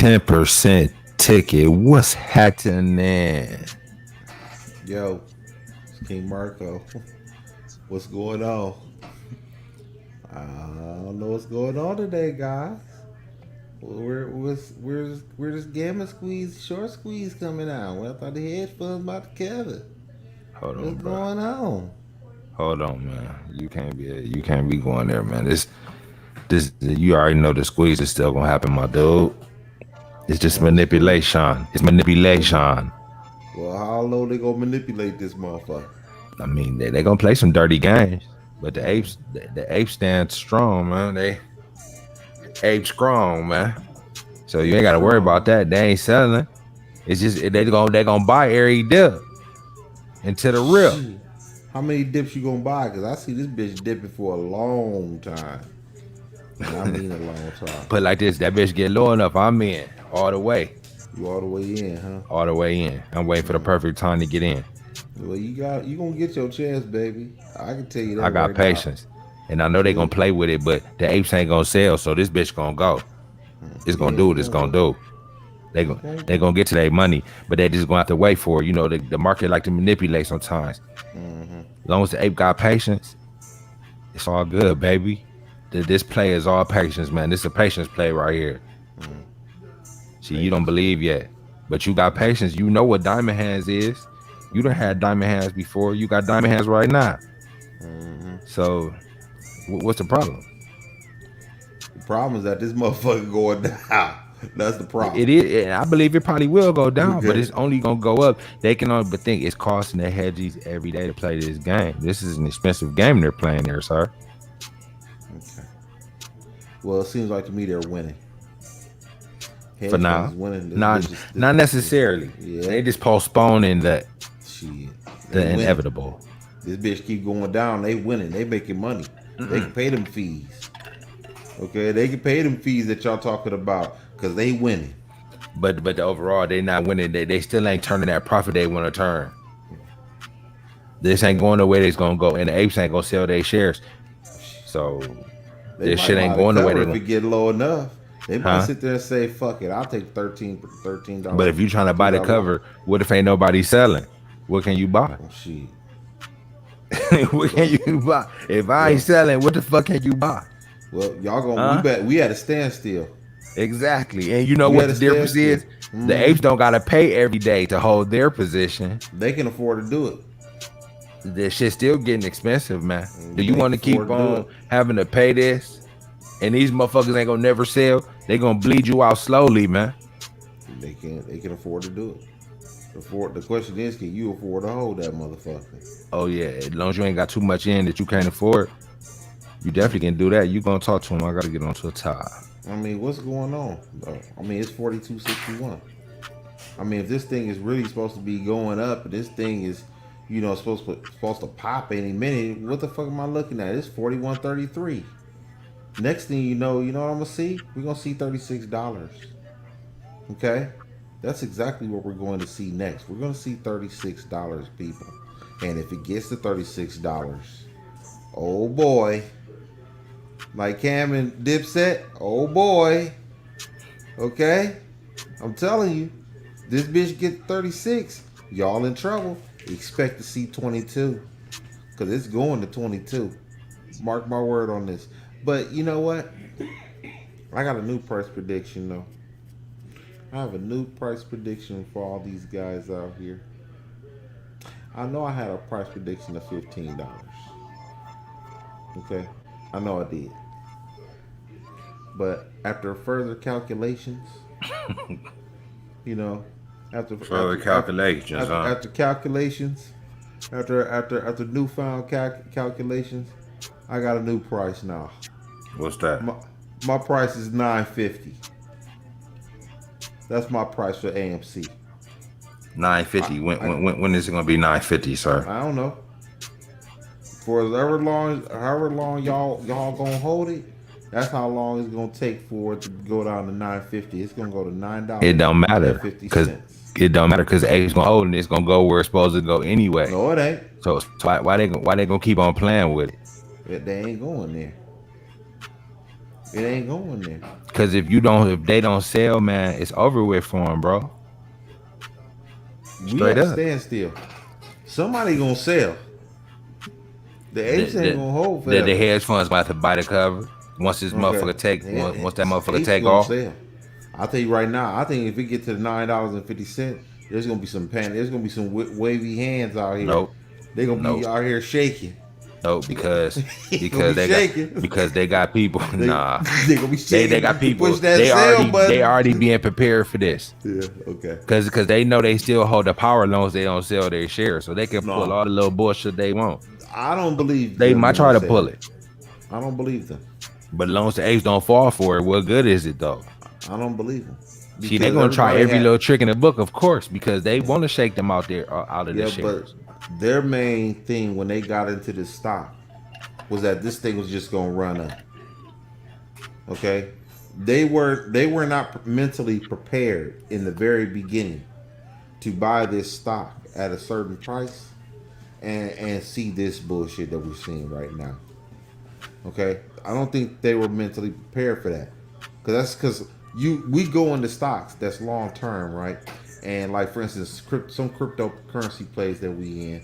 10% ticket. What's happening? Yo, it's King Marco. What's going on? I don't know what's going on today, guys. Where's this gamma squeeze, short squeeze coming out? Well, I thought the headphones about to cover. Hold on, What's bro. going on? Hold on, man. You can't be going there, man. This. You already know the squeeze is still gonna happen, my dude. It's just On the squeeze. manipulation. It's manipulation. Well, how low they gonna manipulate this motherfucker? I mean, they gonna play some dirty games, but the apes stand strong, man. They apes strong, man. So you ain't gotta worry about Strong. that. They ain't selling. It's just they gonna buy every dip into the rip. Shit. How many dips you gonna buy? Cause I see this bitch dipping for a long time, and I mean a long time. Put like this, that bitch get low enough, I'm in all the way, You all the way in, huh? all the way in. I'm waiting for the perfect time to get in. Well, you gonna get your chance, baby. I can tell you I that got right now. patience, and I know they Yeah, gonna play with it, but the apes ain't gonna sell, so this bitch gonna go. It's yeah, gonna do it's what it's gonna gonna go. do. They It's gonna gonna they go. gonna get to their money, but they just gonna have to wait for it. You know, the market like to manipulate sometimes. As long as the ape got patience, it's all good, baby. This play is all patience, man. This is a patience play right here. See, you don't Patience play. believe yet, but you got patience. You know what diamond hands is. You done had diamond hands before. You got diamond hands right now. So, what's the problem? The problem is that this motherfucker going down. That's the It problem. is. I believe it probably will go down, but Okay. it's only gonna go up. They can only but think it's costing their hedgies every day to play this game. This is an expensive game they're playing there, sir. Okay. Well, it seems like to me they're winning. For Hedge funds now, is winning. This not bitch is not necessarily. yeah. They just postponing Shit. They the winning. inevitable. This bitch keep going down. They winning. They making money. They can pay them fees. Okay, they can pay them fees that y'all talking about because they winning. But overall, they not winning. They still ain't turning that profit they want to turn. This ain't going the way it's gonna go, and the apes ain't gonna sell their shares. So They this might shit ain't buy the going the way cover they if it want, get low enough. They might huh? sit there and say, "Fuck it, I'll take But $13 if you trying to buy the $13 off." cover, what if ain't nobody selling? What can you buy? Oh shit. What can Well, you buy? If I ain't well, selling, what the fuck can you buy? y'all gonna Huh? we at a standstill. Exactly. And you know We what at a the difference standstill. is? The apes don't gotta pay every day to hold their position. They can afford to do it. This shit's still getting expensive, man. Do you They want can to keep afford to do on it. having to pay this? And these motherfuckers ain't gonna never sell. They gonna bleed you out slowly, man. They can afford to do it. Afford the question is, can you afford to hold that motherfucker? Oh yeah, as long as you ain't got too much in that you can't afford, you definitely can do that. You gonna talk to him. I gotta get onto a top. I mean, what's going on? I mean, it's 42.61. I mean, if this thing is really supposed to be going up, this thing is, supposed to pop any minute. What the fuck am I looking at? It's 41.33. Next thing you know what I'm gonna see? We're gonna see $36. Okay, that's exactly what we're going to see next. We're gonna see $36, people. And if it gets to $36, oh boy, like Cam and Dipset, oh boy, okay. I'm telling you, this bitch get 36, y'all in trouble. Expect to see 22, cause it's going to 22. Mark my word on this. But you know what? I got a new price prediction though. I have a new price prediction for all these guys out here. I know I had a price prediction of $15. Okay, I know I did. But after further calculations, you know, after Further after after calculations, after, huh? after calculations, after newfound calculations, I got a new price now. What's that? My price is $9.50. That's my price for AMC. Nine I, fifty. When, I when when is it gonna be 950, sir? I don't know. For however long y'all gonna hold it, that's how long it's gonna take for it to go down to 9.50. It's gonna go to nine It dollars don't and matter fifty because cents. it don't matter because apes gonna hold and it's gonna go where it's supposed to go anyway. No, it ain't. So why they gonna keep on playing with it? They ain't going there. It ain't going there. Because if they don't sell, man, it's over with for them, bro. We Straight at a up. standstill. Somebody gonna sell. The The apes ain't the gonna hold the forever. hedge funds gonna have to buy the cover once this Okay. motherfucker take once that motherfucker Apes take gonna off. sell. I'll tell you right now. I think if we get to the $9.50, there's gonna be some pan. There's gonna be some wavy hands out here. Nope, They're gonna be nope, out here shaking. nope. They gonna Because be they got shaking. people. They Nah, they gonna be they shaking got to people. push that sell They button. already being prepared for this. Yeah. Okay. Cause they know they still hold the power long as they don't sell their shares, so they can pull No, all the little bullshit they want. I don't believe They them might when they try to say pull that. it, I don't believe them. but as long as the apes don't fall for it, what good is it though? I don't believe them See, they're because gonna try everybody every had. little trick in the book, of course, because they want to shake them out there out of the Yeah, but shares. their main thing when they got into this stock was that this thing was just gonna run up. Okay, they were not mentally prepared in the very beginning to buy this stock at a certain price and see this bullshit that we're seeing right now. Okay, I don't think they were mentally prepared for that because we go into stocks that's long term, right? And like for instance, some cryptocurrency plays that we in,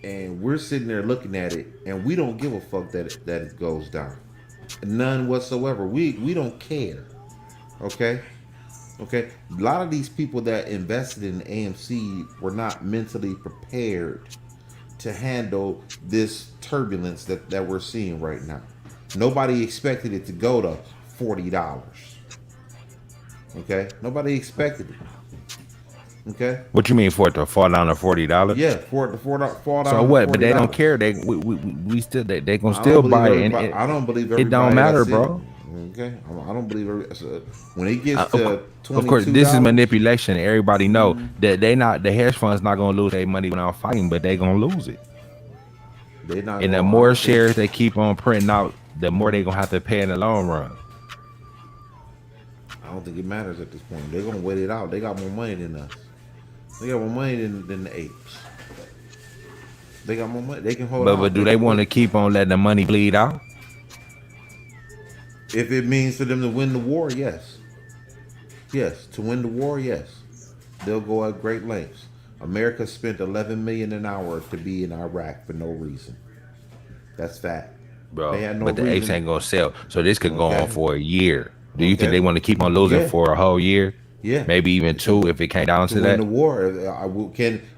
and we're sitting there looking at it, and we don't give a fuck that it goes down, none whatsoever. We don't care. Okay, okay. A lot of these people that invested in AMC were not mentally prepared to handle this turbulence that we're seeing right now. Nobody expected it to go to $40. Okay, nobody expected it. Okay, What you mean for it to fall down to $40? yeah, for it to fall So down to what? But forty they don't dollars. care. We still they gonna I don't still believe buy it, and everybody. I don't believe it don't everybody matter, that's bro. in. Okay, I don't believe so when it gets Of, to of twenty course, two this is dollars. manipulation. Everybody know that the hedge funds not gonna lose their money without fighting, but they gonna lose it. They're not And the going. I more don't think. shares they keep on printing out, the more they gonna have to pay in the long run. I don't think it matters at this point. They're gonna wait it out. They got more money than us. They got more money than the apes. They got more money. They can hold But out. do They they can want to wait. keep on letting the money bleed out? If it means for them to win the war, yes. Yes. To win the war, yes. They'll go at great lengths. America spent 11 million an hour to be in Iraq for no reason. That's fact. They Bro, had no but the apes reason. ain't gonna sell. So this could go on Okay. for a year. Do you think they Okay. want to keep on losing Yeah. for a whole year? Yeah. Maybe even To two if it came down to to win that? the war,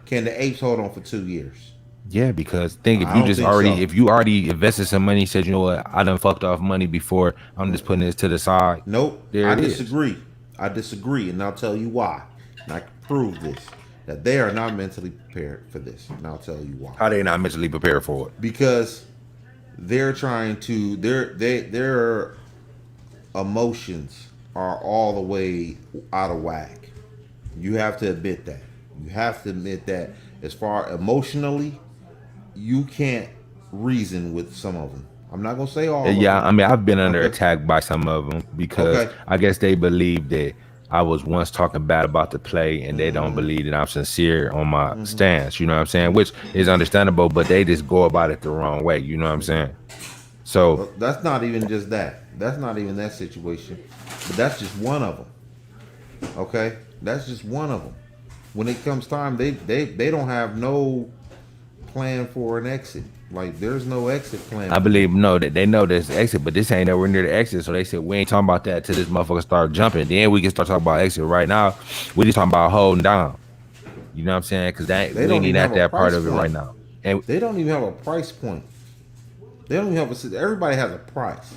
can the apes hold on for 2 years? Yeah, because think I don't think so. if you already invested some money, said, you know what, I done fucked off money before, I'm just putting this to the side. Nope. There I it is. disagree. I disagree, and I'll tell you why. And I can prove this that they are not mentally prepared for this, and I'll tell you why. How they not mentally prepared for it? Because they're trying to their emotions are all the way out of whack. You have to admit that. You have to admit that as far emotionally, you can't reason with some of them. I'm not gonna say all of Yeah, them. I mean, I've been under Okay. attack by some of them because Okay. I guess they believe that I was once talking bad about the play and they don't Mm-hmm. believe that I'm sincere on my Mm-hmm. stance. You know what I'm saying? Which is understandable, but they just go about it the wrong way. You know what I'm saying? So, That's not even just that. That's not even that situation. But that's just one of them. Okay, that's just one of them. When it comes time, they don't have no plan for an exit. Like there's no exit plan. I believe no that they know there's exit, but this ain't nowhere near the exit. So they said we ain't talking about that till this motherfucker start jumping. Then we can start talking about exit. Right now, we just talking about holding down. You know what I'm saying? Because They we don't ain't even even have at a that part price of it right point. now. And They don't even have a price point. They don't even have a. Everybody has a price.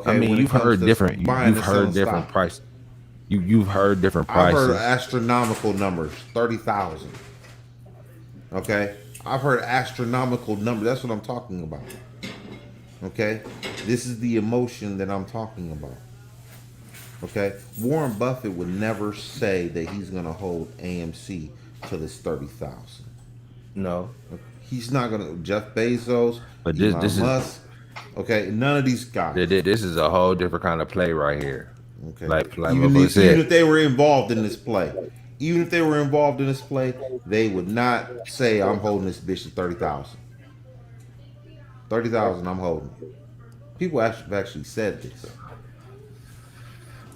I Okay, mean, when it you've comes heard to different. buying You've and heard selling different stock, price. You've heard different I've heard prices. astronomical numbers, 30,000. Okay, I've heard astronomical numbers. That's what I'm talking about. Okay, this is the emotion that I'm talking about. Okay, Warren Buffett would never say that he's going to hold AMC till it's 30,000. No, He's not going to. Jeff Bezos, but this Elon is Musk. Okay, none of these guys. this is a whole different kind of play right here. Okay, Like even motherfucker said, if they were involved in this play, even if they were involved in this play, they would not say I'm holding this bitch to 30,000. 30,000, I'm holding. People have actually said this.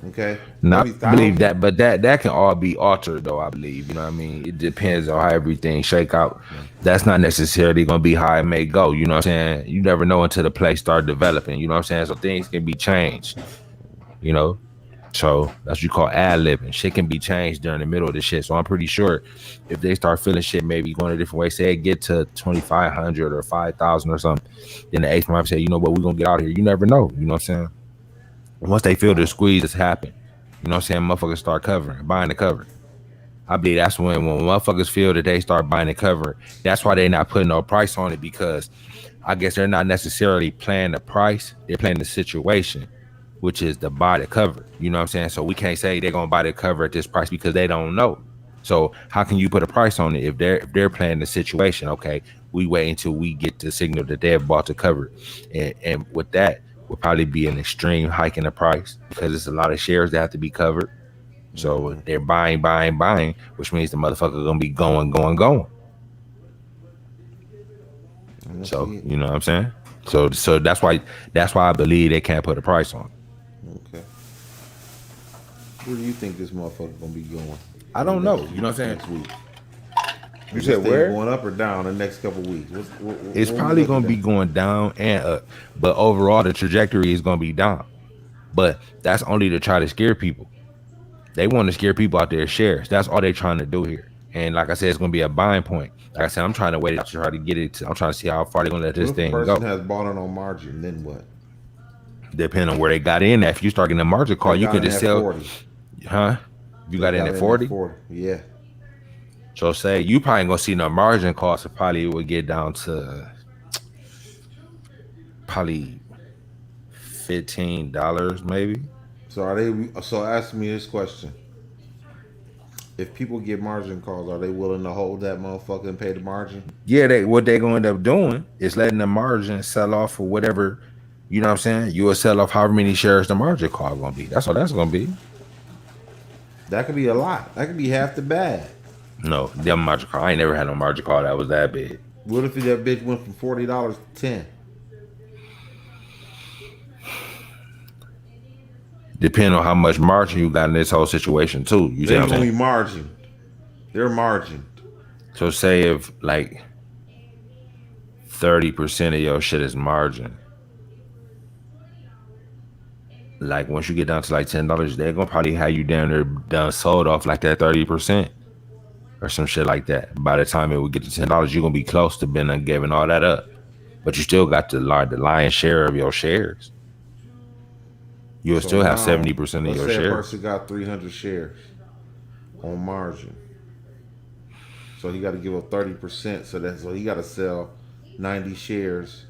Okay, Now I believe 30,000. that, but that can all be altered though. I believe, you know what I mean. It depends on how everything shake out. That's not necessarily gonna be how it may go. You know what I'm saying? You never know until the play start developing. You know what I'm saying? So things can be changed. You know, so that's what you call ad libbing. Shit can be changed during the middle of the shit. So I'm pretty sure if they start feeling shit, maybe going a different way. Say it get to 2,500 or 5,000 or something, then the eighth might say, you know what, we're gonna get out of here. You never know. You know what I'm saying? Once they feel the squeeze has happened, you know what I'm saying? Motherfuckers start covering, buying the cover. I believe that's when motherfuckers feel that they start buying the cover. That's why they're not putting no price on it, because I guess they're not necessarily playing the price, they're playing the situation, which is to buy the cover. You know what I'm saying? So we can't say they're gonna buy the cover at this price because they don't know. So how can you put a price on it if they're playing the situation? Okay, we wait until we get the signal that they have bought the cover, and with that will probably be an extreme hike in the price because it's a lot of shares that have to be covered. So they're buying, buying, buying, which means the motherfucker gonna be going, going, going. I'm gonna So see it. you know what I'm saying? So that's why I believe they can't put a price on it. Okay. Where do you think this motherfucker gonna be going I in don't the know. next You know what I'm saying? next week? You Is this said thing where? going up or down the next couple weeks? It's What we probably looking gonna at? be going down and up, but overall the trajectory is gonna be down. But that's only to try to scare people. They want to scare people out their shares. That's all they're trying to do here. And like I said, it's gonna be a buying point. Like I said, I'm trying to wait to try to get it. I'm trying to see how far they're gonna let What this if a thing person go. has bought it on margin? Then what? Depending on where they got in at. If you start getting a margin They call, you got can in just at sell, 40. huh? You They got in got at in at 40. 40. Yeah. So say you probably gonna see no margin calls. So probably would get down to probably $15 maybe. So are they? So ask me this question: if people get margin calls, are they willing to hold that motherfucker and pay the margin? Yeah, what they gonna end up doing is letting the margin sell off for whatever. You know what I'm saying? You will sell off however many shares the margin call gonna be. That's all that's gonna be. That could be a lot. That could be half the bag. No, them margin call. I ain't never had no margin call that was that big. What if that bitch went from $40 to 10? Depending on how much margin you got in this whole situation too. You see They what I'm gonna saying? be margined. They're margined. So say if like 30% of your shit is margin, like once you get down to like $10, they're gonna probably have you down there done sold off like that 30% or some shit like that. By the time it would get to $10, you're gonna be close to being giving all that up. But you still got the lion's share of your shares. You'll So still have now, 70% of let's your say a shares. person got 300 shares on margin. So he got to give up 30%. So he got to sell 90 shares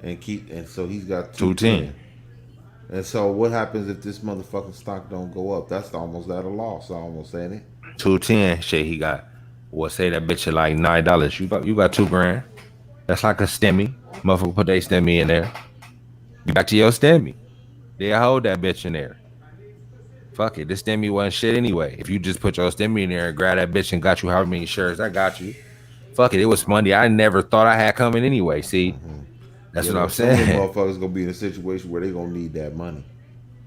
and keep. And so he's got 210. 210. And so what happens if this motherfucking stock don't go up? That's almost at a loss. Almost, ain't it? 210 shit he got. Well, say that bitch at like $9. You got 2 grand. That's like a stemmy. Motherfucker put their stemmy in there. You back to your stemmy. They hold that bitch in there. Fuck it. This stemmy wasn't shit anyway. If you just put your stemmy in there and grab that bitch and got you however many shares, I got you. Fuck it. It was money I never thought I had coming anyway. See, that's Yeah, what I'm but some of them saying. motherfuckers gonna be in a situation where they gonna need that money.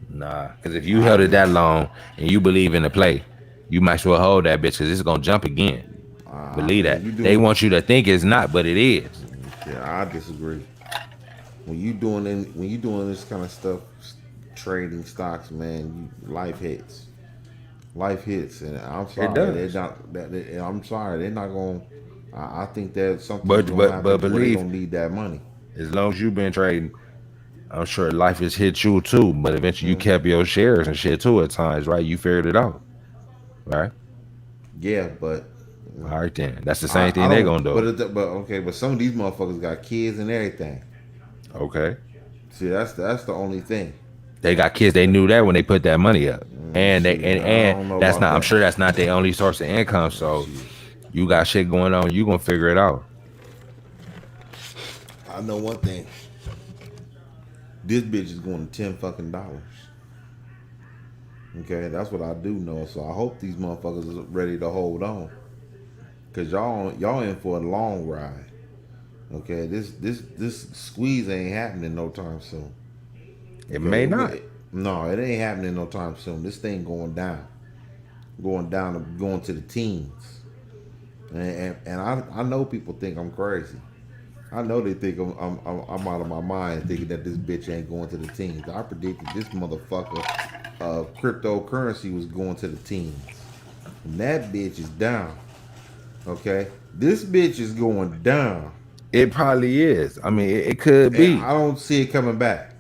Nah, because if you held it that long and you believe in the play, you might as well hold that bitch because it's gonna jump again. Believe When that. you They doing, want you to think it's not, but it is. yeah, I disagree. When you doing this kind of stuff, trading stocks, man, life hits. Life hits, and I'm It sorry, they're does. not. I'm sorry, they're not going. I think that something's But going to but but happen to where they're believe, going to need that money. as long as you've been trading, I'm sure life has hit you too. But eventually you kept your shares and shit too at times, right? You figured it out. Right? Yeah, but All right then. That's the same I thing they don't. gonna do. But okay, but some of these motherfuckers got kids and everything. Okay. See, that's the only thing. They got kids, they knew that when they put that money up. And they Shit, I and don't know that's about not I'm that. sure that's not their only source of income. So Shit, you got shit going on, you gonna figure it out. I know one thing. This bitch is going to $10 fucking. Okay, that's what I do know. So I hope these motherfuckers are ready to hold on, cause y'all in for a long ride. Okay, this squeeze ain't happening no time soon. It Okay, may not. No, it ain't happening no time soon. This thing going down, going to the teens. And I know people think I'm crazy. I know they think I'm out of my mind thinking that this bitch ain't going to the teens. I predicted this motherfucker cryptocurrency was going to the teens. And that bitch is down. Okay? This bitch is going down. It probably is. I mean, it could And be. I don't see it coming back.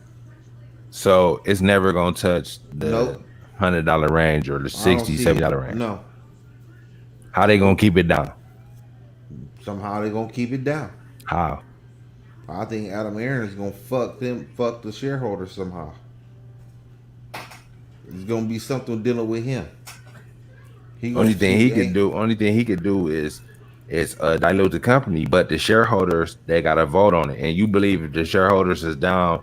So it's never gonna touch the Nope. $100 range or the I don't 60, see it. $70 range. No. How they gonna Nope. keep it down? Somehow they're gonna keep it down. How? I think Adam Aaron is gonna fuck the shareholders somehow. It's gonna be something dealing with him. Only thing he could do is dilute the company, but the shareholders they gotta vote on it. And you believe if the shareholders is down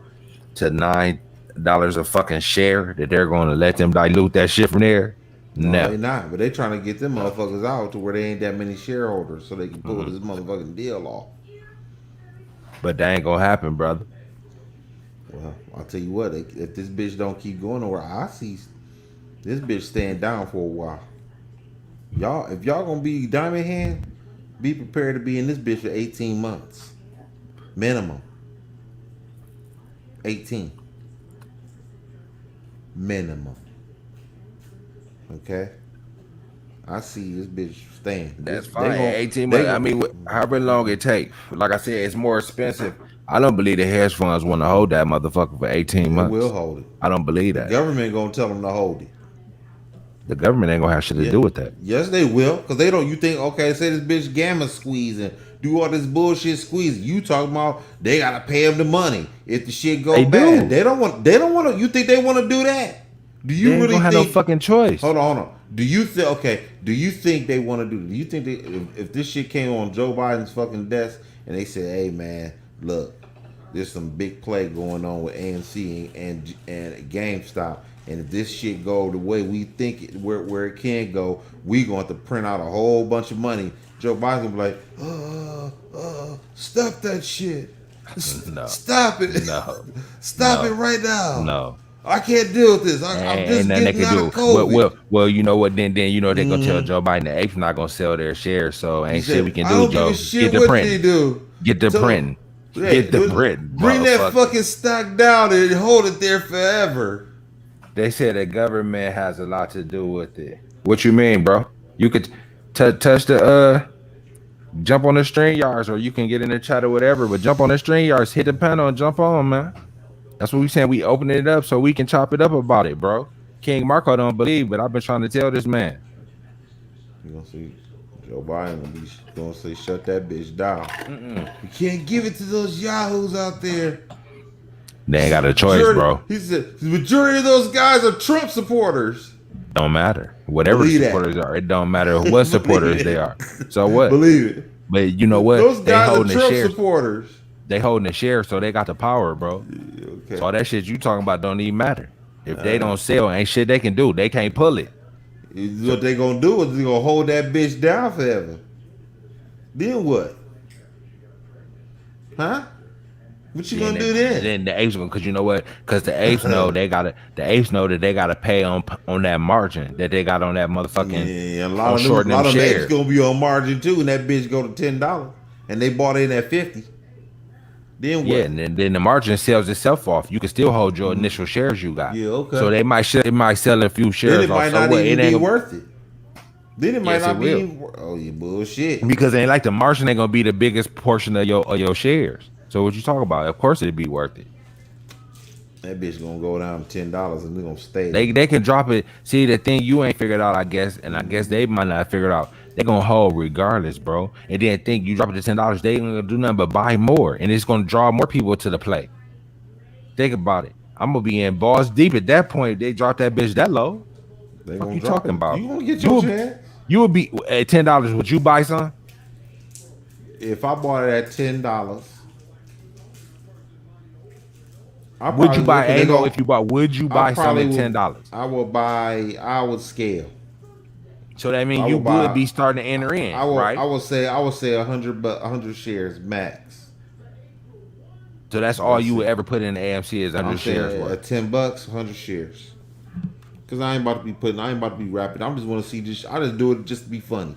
to $9 a fucking share that they're gonna let them dilute that shit from there? No, they No. not. But they trying to get them motherfuckers out to where they ain't that many shareholders, so they can pull this motherfucking deal off. But that ain't gonna happen, brother. Well, I'll tell you what. If this bitch don't keep going nowhere, I see this bitch staying down for a while. Y'all, if y'all gonna be diamond hand, be prepared to be in this bitch for 18 months, minimum. 18 minimum. Okay, I see this bitch staying. That's They fine. gon' 18 they months. I gon' mean, however long it take. Like I said, it's more expensive. I don't believe the hedge funds want to hold that motherfucker for 18 It will months. hold it. I don't believe The that. government gonna tell them to hold it. The government ain't gonna have shit to Yeah. do with that. Yes, they will. Cause they don't. You think okay? Say this bitch gamma squeezing, do all this bullshit squeezing. You talking about they gotta pay them the money if the shit go They bad. do. They don't want. They don't want to. You think they want to do that? Do They you ain't really gonna have no think? fucking choice. Hold on. Do you think? Okay. Do you think they want to do? Do you think they, if this shit came on Joe Biden's fucking desk and they said, "Hey man, look, there's some big play going on with AMC and GameStop. And if this shit go the way we think it, where it can go, we going to print out a whole bunch of money." Joe Biden gonna be like, stop that shit. No. Stop it. No. Stop No. it right now. No. I can't deal with this. I'm Ain't just nothing they getting can out do. of COVID. Well, you know what? Then you know they gonna tell Joe Biden the apes not gonna sell their shares, so He ain't shit we said, can I do, don't give Joe. a Get shit the what print. they do. Get the Tell 'em, print. hey, Get the print. bring that Motherfucker. fucking stock down and hold it there forever. They said the government has a lot to do with it. What you mean, bro? You could touch the jump on the string yards, or you can get in the chat or whatever. But jump on the string yards, hit the panel, and jump on, man. That's what we saying. We open it up so we can chop it up about it, bro. King Marco don't believe, but I've been trying to tell this man. You gonna see Joe Biden gonna say shut that bitch down. You can't give it to those yahoos out there. They ain't got a choice, bro. He said the majority of those guys are Trump supporters. Don't matter. Whatever Believe the that. supporters are, it don't matter what supporters it. they are. So what? Believe it. But you know what? Those They guys are holding the Trump shares. supporters. They holding the shares, so they got the power, bro. Okay. So all that shit you talking about don't even matter. If they don't sell, ain't shit they can do. They can't pull it. What they gonna do is they gonna hold that bitch down forever. Then what? Huh? What you gonna do then? Then the apes, because you know what? Because the apes know they gotta. The apes know that they gotta pay on that margin that they got on that motherfucking. Yeah, a lot of them apes shares. gonna be on margin too, and that bitch go to $10, and they bought in at 50. Then what? Yeah, and then the margin sells itself off. You can still hold your initial shares you got. Yeah, okay. So they might sell a few shares. Then it off. might So not what? even It ain't be gonna- worth it. Then it might Yes, not it be. will. Oh, you bullshit. Because it ain't like the margin ain't gonna be the biggest portion of your shares. So what you talking about? Of course it'd be worth it. That bitch gonna go down to $10, and they're gonna stay. They can drop it. See, the thing you ain't figured out, I guess, and I guess they might not figure it out. They gonna hold regardless, bro. And then think you drop it to $10, they ain't gonna do nothing but buy more, and it's gonna draw more people to the play. Think about it. I'm gonna be in balls deep at that point. If they drop that bitch that low. They What gonna you drop talking it. about? You gonna get your chance. You would be at $10. Would you buy some? If I bought it at $10, Would you buy? Ain't no if you bought. Would you buy some at $10? I would buy. I would scale. So that means I you would buy- would be starting to enter in, I would. right? I would say 100, but 100 shares max. So that's all That's you would it. ever put in the AMC is I'm 100 shares saying worth. at $10, 100 shares. Cause I ain't about to be putting. I ain't about to be rapping. I'm just want to see this. I just do it just to be funny.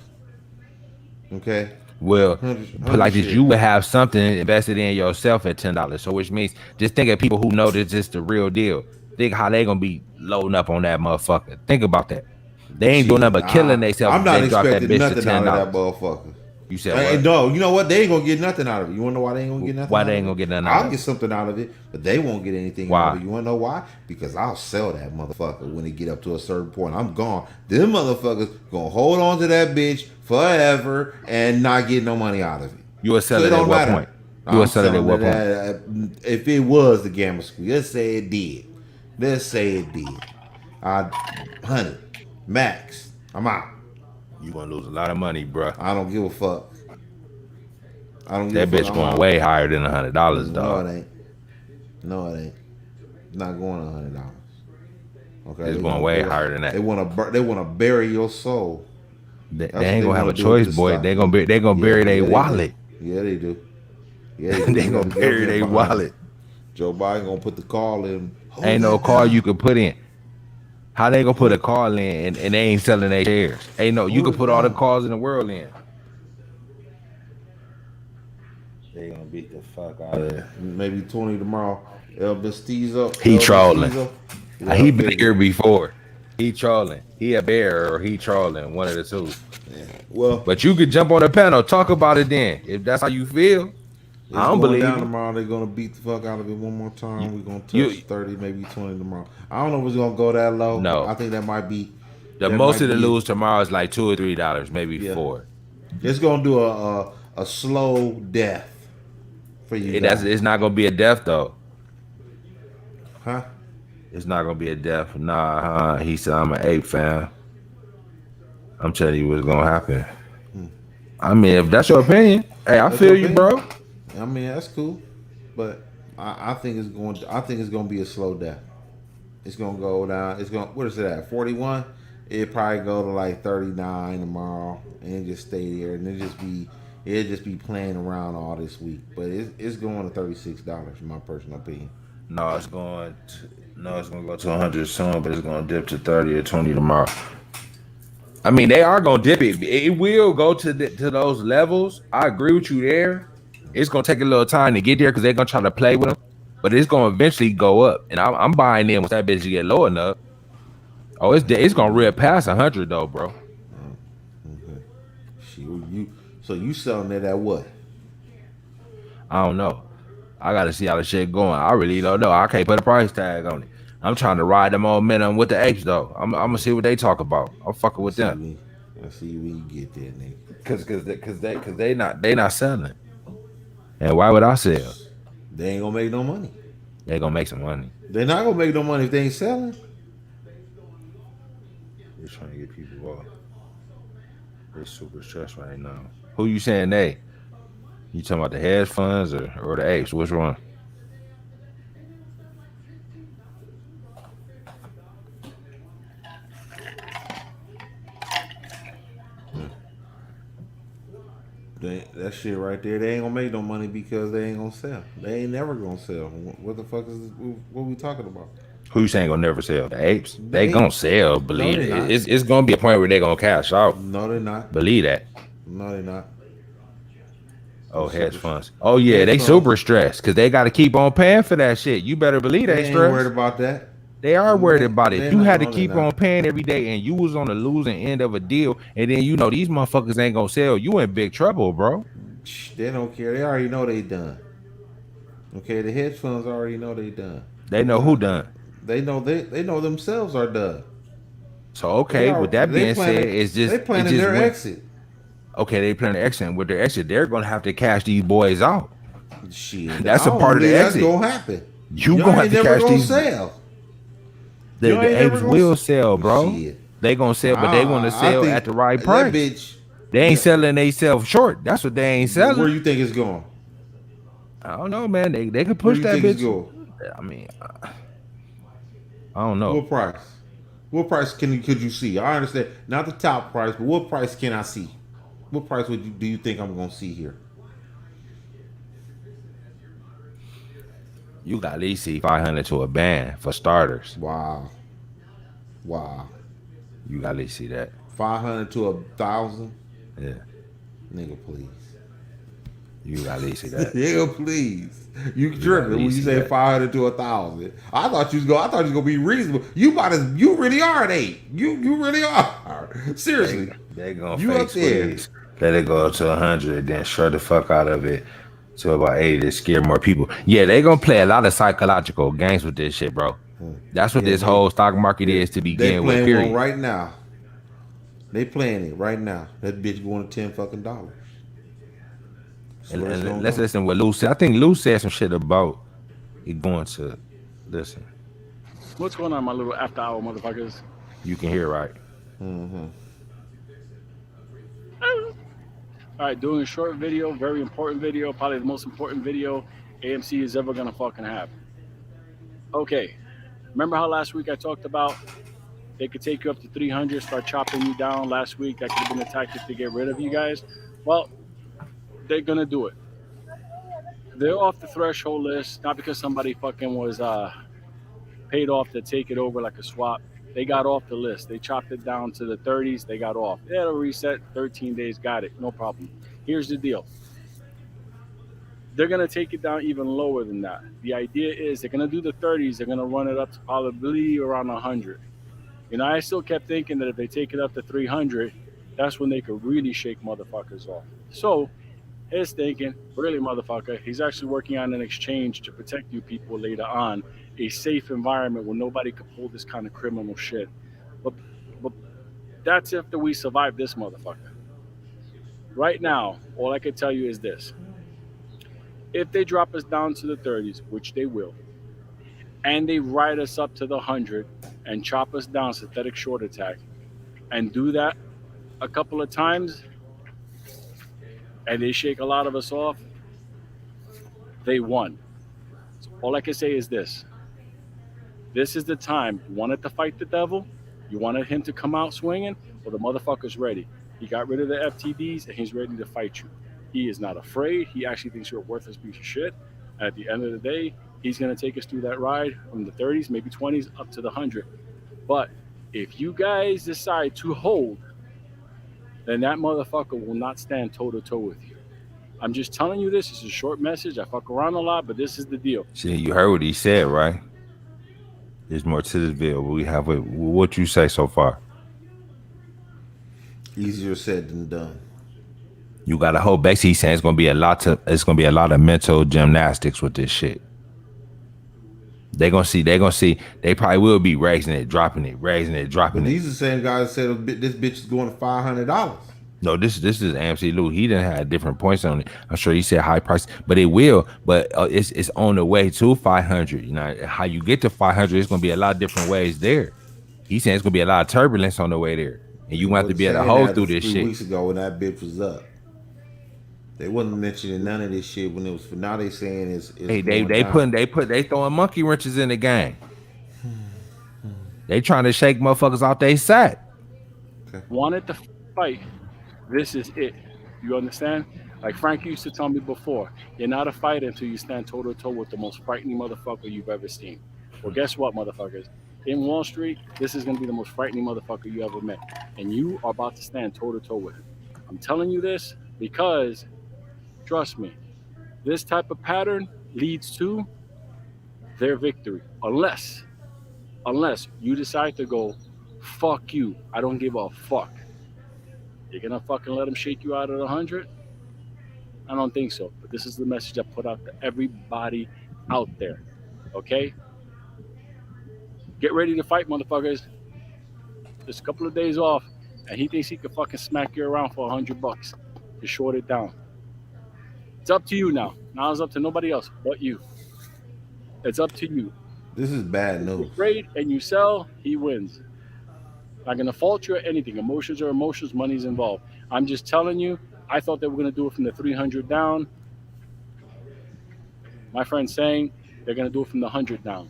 Okay, Well, 100, put like this, shares. you would have something invested in yourself at $10. So which means just think of people who know this is the real deal. Think how they gonna be loading up on that motherfucker. Think about that. They ain't doing nothing Shit, but killing themselves I'm if not they drop that expecting bitch to nothing out ten of that dollars. motherfucker. You said Hey, what? no, you know what? They ain't gonna get nothing out of it. You wanna know why they ain't gonna get nothing Why out they of ain't it? gonna get nothing out I'll of get it? something out of it, but they won't get anything out of Why? it. You wanna know why? Because I'll sell that motherfucker when it get up to a certain point. I'm gone. Them motherfuckers gonna hold on to that bitch forever and not get no money out of it. You will So sell it it at don't what matter. point? You will I'm sell it at selling what it point? if it was the gamma squeeze. Let's say it did. Let's say it did. 100 max. I'm out. You gonna lose a lot of money, bruh. I don't give a fuck. I don't give a That fuck. bitch I'm going out. way higher than $100, No, dog. it ain't. No, it ain't. Not going $100. Okay, It's going way higher than they that. want to they want to bury your soul. They That's what ain't they gonna have a want to do with choice, this boy. stock. They gonna Yeah, bury their yeah, they do. wallet. Yeah, they do. Yeah, they do. They We got gonna the bury government their behind it. wallet. Joe Biden gonna put the call in. Hold Ain't no that call you down. could put in. How they gonna put a Hold, call in and they ain't selling their shares? Ain't no, you hold could it put all the down. calls in the world in. They gonna beat the fuck out of it. Maybe 20 tomorrow. El Bestizo. He El trolling. Bestizo. Yeah, He been okay. here before. He trolling. He a bear or he trolling. One of the two. Yeah. Well, But you could jump on the panel, talk about it then. If that's how you feel, I it's don't going believe down you. tomorrow. They're gonna beat the fuck out of it one more You, time. We're gonna you touch 30, maybe 20 tomorrow. I don't know if it's gonna go that low. I no. think The that most might of the be it. lose tomorrow is like $2 or $3, maybe Yeah. four. It's gonna do a slow death for you guys. It's not gonna be a death though. Huh? It's not gonna be a death. Nah, he said I'm an ape fan. I'm telling you what's gonna happen. I mean, if that's your opinion, hey, I That's your feel you, opinion? bro. I mean that's cool. But I think it's gonna be a slow death. It's gonna go down. It's gonna what is it at? 41? It probably go to like 39 tomorrow and just stay there and it'll just be playing around all this week. But it's going to $36 in my personal opinion. No, it's gonna go to 100 soon, but it's gonna dip to 30 or 20 tomorrow. I mean, they are gonna dip it. It will go to those levels. I agree with you there. It's gonna take a little time to get there because they're gonna try to play with them, but it's gonna eventually go up. And I'm buying in once that bitch get low enough. Oh, it's gonna rip past 100 though, bro. Okay. Shit, so you selling it at what? I don't know. I gotta see how the shit going. I really don't know. I can't put a price tag on it. I'm trying to ride the momentum with the apes though. I'm gonna see what they talk about. I'm fucking with them. I see when you get there, nigga. They not selling. And why would I sell? They ain't gonna make no money. They gonna make some money. They're not gonna make no money if they ain't selling. They're trying to get people off. They're super stressed right now. Who you saying they? You talking about the hedge funds or the apes? Which one? That shit right there, they ain't gonna make no money because they ain't gonna sell. They ain't never gonna sell. What the fuck is this, what we talking about? Who you saying gonna never sell? The apes? The They gonna apes. sell. No, Believe they're it. not. It's gonna be a point where they gonna cash out. No, they're not. Believe that. No, they're not. Oh, They're hedge super, funds. Oh yeah, hedge they funds. super stressed because they got to keep on paying for that shit. You better believe They they ain't worried stressed. about that. They are worried about it. They're You not. had to No, they're keep not. on paying every day, and you was on the losing end of a deal, and then you know these motherfuckers ain't gonna sell. You in big trouble, bro. They don't care. They already know they done. Okay, the hedge funds already know they done. They know who done. They know themselves are done. So okay, with that They being said, planning they it planning just their went. exit. Okay, they planning their exit. With their exit, they're gonna have to cash these boys out. Shit, That's I a don't part of the believe that's exit. gonna happen. You Y'all gonna have ain't to never cash gonna these. sell. The, Y'all the ain't never apes gonna will sell, bro. shit. They gonna sell, but they want to I sell think at the right that price. bitch. They ain't selling they self short. That's what they ain't Where selling. you think it's going? I don't know, man. They can Where push you that think it's bitch. going? I mean, I don't know. What price? What price could you see? I understand not the top price, but what price can I see? What price do you think I'm gonna see here? You got at least see 500 to a band for starters. Wow. Wow. You got at least see that. 500 to 1,000. Yeah, Nigga, please. you got at least see that. Nigga, please. You You got at tripping when least you see say that. 500 to 1,000. I thought you was gonna be reasonable. You really are an 8. You really are. They Seriously. they gonna You fake up there. squeeze, let it go to 100, then shred the fuck out of it to about 80 to scare more people. Yeah, they gonna play a lot of psychological games with this shit, bro. That's what Yeah, this whole stock market they is to they begin with. playing one Period. right now. They playing it right now. That bitch going to $10 fucking. That's where it's And gonna let's go. listen what Lou said. I think Lou said some shit about it going to listen. What's going on, my little after hour motherfuckers? You can hear right. All right, doing a short video, very important video, probably the most important video AMC is ever gonna fucking have. Okay, remember how last week I talked about they could take you up to 300, start chopping you down last week? That could have been a tactic to get rid of you guys. Well, they're gonna do it. They're off the threshold list, not because somebody fucking was paid off to take it over like a swap. They got off the list. They chopped it down to the 30s. They got off. They had a reset. 13 days. Got it. No problem. Here's the deal. They're gonna take it down even lower than that. The idea is they're gonna do the 30s. They're gonna run it up to probably around 100. You know, I still kept thinking that if they take it up to 300, that's when they could really shake motherfuckers off. So his thinking, really, motherfucker, he's actually working on an exchange to protect you people later on, a safe environment where nobody could pull this kind of criminal shit. But, but that's after we survive this motherfucker. Right now, all I can tell you is this. If they drop us down to the 30s, which they will, and they ride us up to the 100 and chop us down synthetic short attack, and do that a couple of times, and they shake a lot of us off, they won. So all I can say is this. This is the time. You wanted to fight the devil? You wanted him to come out swinging? Well, the motherfucker's ready. He got rid of the FTDs and he's ready to fight you. He is not afraid. He actually thinks you're a worthless piece of shit. At the end of the day, he's going to take us through that ride from the 30s, maybe 20s, up to the 100. But if you guys decide to hold, then that motherfucker will not stand toe to toe with you. I'm just telling you this. It's a short message. I fuck around a lot, but this is the deal. See, you heard what he said, right? There's more to this video. But we have what you say so far. Easier said than done. You got to hope. Basically, he's saying it's gonna be a lot of mental gymnastics with this shit. They're gonna see. They probably will be raising it, dropping it, raising it, dropping But it. these are the same guys that said this bitch is going to $500. No, this is AMC Lou. He didn't have different points on it. I'm sure he said high price, but it will. But it's on the way to 500. You know how you get to 500. It's gonna be a lot of different ways there. He's saying it's gonna be a lot of turbulence on the way there, and you want to be able to hold through this 3 shit. weeks ago when that bitch was up. They wasn't mentioning none of this shit when it was. Now they saying it's Hey, they throwing monkey wrenches in the game. They trying to shake motherfuckers off they side. Okay. Wanted to fight. This is it. You understand? Like Frank used to tell me before, you're not a fighter until you stand toe to toe with the most frightening motherfucker you've ever seen. Well, guess what, motherfuckers? In Wall Street, this is going to be the most frightening motherfucker you ever met. And you are about to stand toe to toe with him. I'm telling you this because, trust me, this type of pattern leads to their victory. Unless you decide to go, fuck you, I don't give a fuck. You're gonna fucking let them shake you out at 100? I don't think so. But this is the message I put out to everybody out there. Okay? Get ready to fight, motherfuckers. Just a couple of days off, and he thinks he can fucking smack you around for $100 to short it down. It's up to you now. Now it's up to nobody else but you. It's up to you. This is bad If you news. trade and you sell, he wins. Not gonna fault you or anything. Emotions are emotions. Money's involved. I'm just telling you. I thought they were gonna do it from the 300 down. My friend's saying they're gonna do it from the 100 down.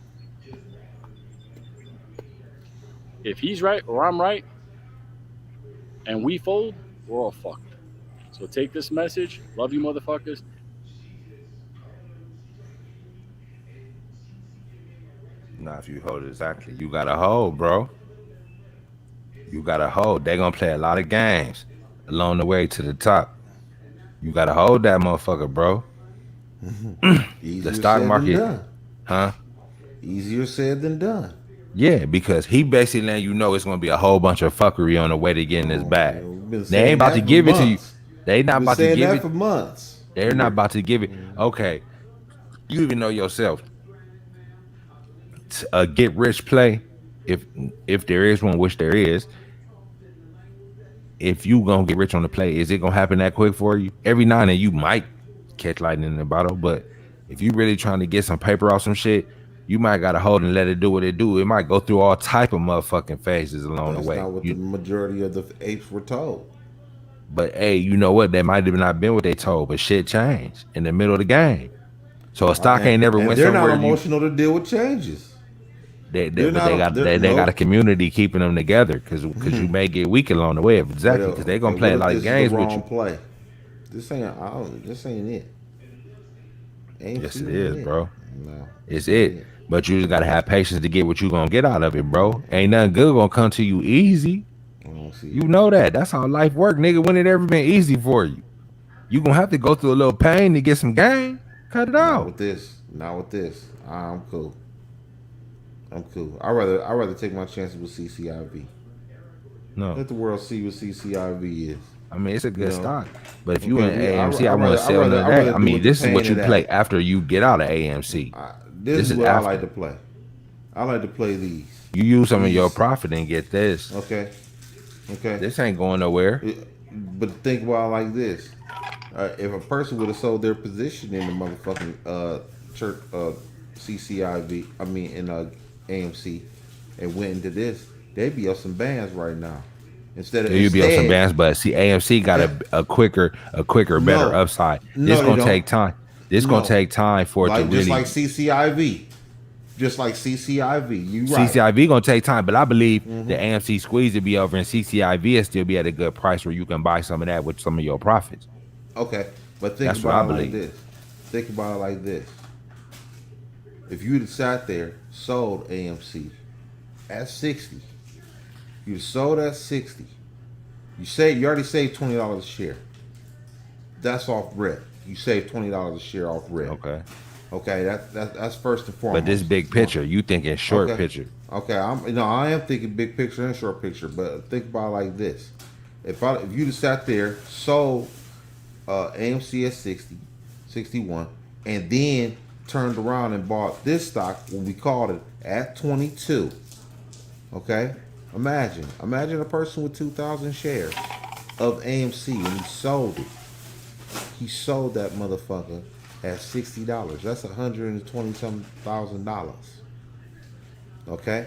If he's right or I'm right, and we fold, we're all fucked. So take this message. Love you, motherfuckers. Now, if you hold it exactly, you got to hold, bro. You got to hold. They're going to play a lot of games along the way to the top. You got to hold that motherfucker, bro. The Easier stock said than market, done. huh? Easier said than done. Yeah, because he basically letting you know it's going to be a whole bunch of fuckery on the way to getting this bag. We've been They ain't saying about to that for give it to you. months. They We've not been about to saying give that it. for months. They're not about to give it. Okay, you even know yourself. A get rich play, if there is one, which there is. If you gonna get rich on the play, is it gonna happen that quick for you? Every now and then you might catch lightning in the bottle, but if you really trying to get some paper off some shit, you might gotta hold and let it do what it do. It might go through all type of motherfucking phases along the That's way. not what the majority of the apes were told. But hey, you know what? That might have not been what they told, but shit changed in the middle of the game. So a stock ain't never And went they're not somewhere. emotional to deal with changes. But they got a community keeping them together because you may get weak along the way. Exactly, because they're gonna play a lot of games with you. Play. This ain't it. Yes, it is, bro. No, it's it. But you just gotta have patience to get what you gonna get out of it, bro. Ain't nothing good gonna come to you easy. You know that. That's how life work, nigga. When it ever been easy for you? You gonna have to go through a little pain to get some gain. Cut it out. Not with this. I'm cool. I'd rather take my chances with CCIV. No. Let the world see what CCIV is. I mean, it's a good stock. But if you in AMC, I want to sell into that. I mean, this is what you play after you get out of AMC. This is what I like to play. I like to play these. You use some of your profit and get this. Okay. This ain't going nowhere. But think about it like this. If a person would have sold their position in the motherfucking church CCIV, I mean in AMC, and went into this, they'd be up some bands right now. You'd be up some bands, but see, AMC got a quicker, better upside. This gonna take time. Gonna take time for it to really. Just like CCIV. You right. CCIV gonna take time, but I believe the AMC squeeze will be over, and CCIV will still be at a good price where you can buy some of that with some of your profits. Okay, but think about it like this. Think about it like this. If you'd have sat there, sold AMC at 60, you sold at 60. You already saved $20 a share. That's off rip. You saved $20 a share off rip. Okay, that's first and foremost. But this big picture, you thinking short picture. Okay, I am thinking big picture and short picture, but think about it like this. If you'd have sat there, sold AMC at 60, 61, and then turned around and bought this stock when we called it at 22. Okay? Imagine a person with 2,000 shares of AMC and he sold it. He sold that motherfucker at $60. That's $120,000. Okay?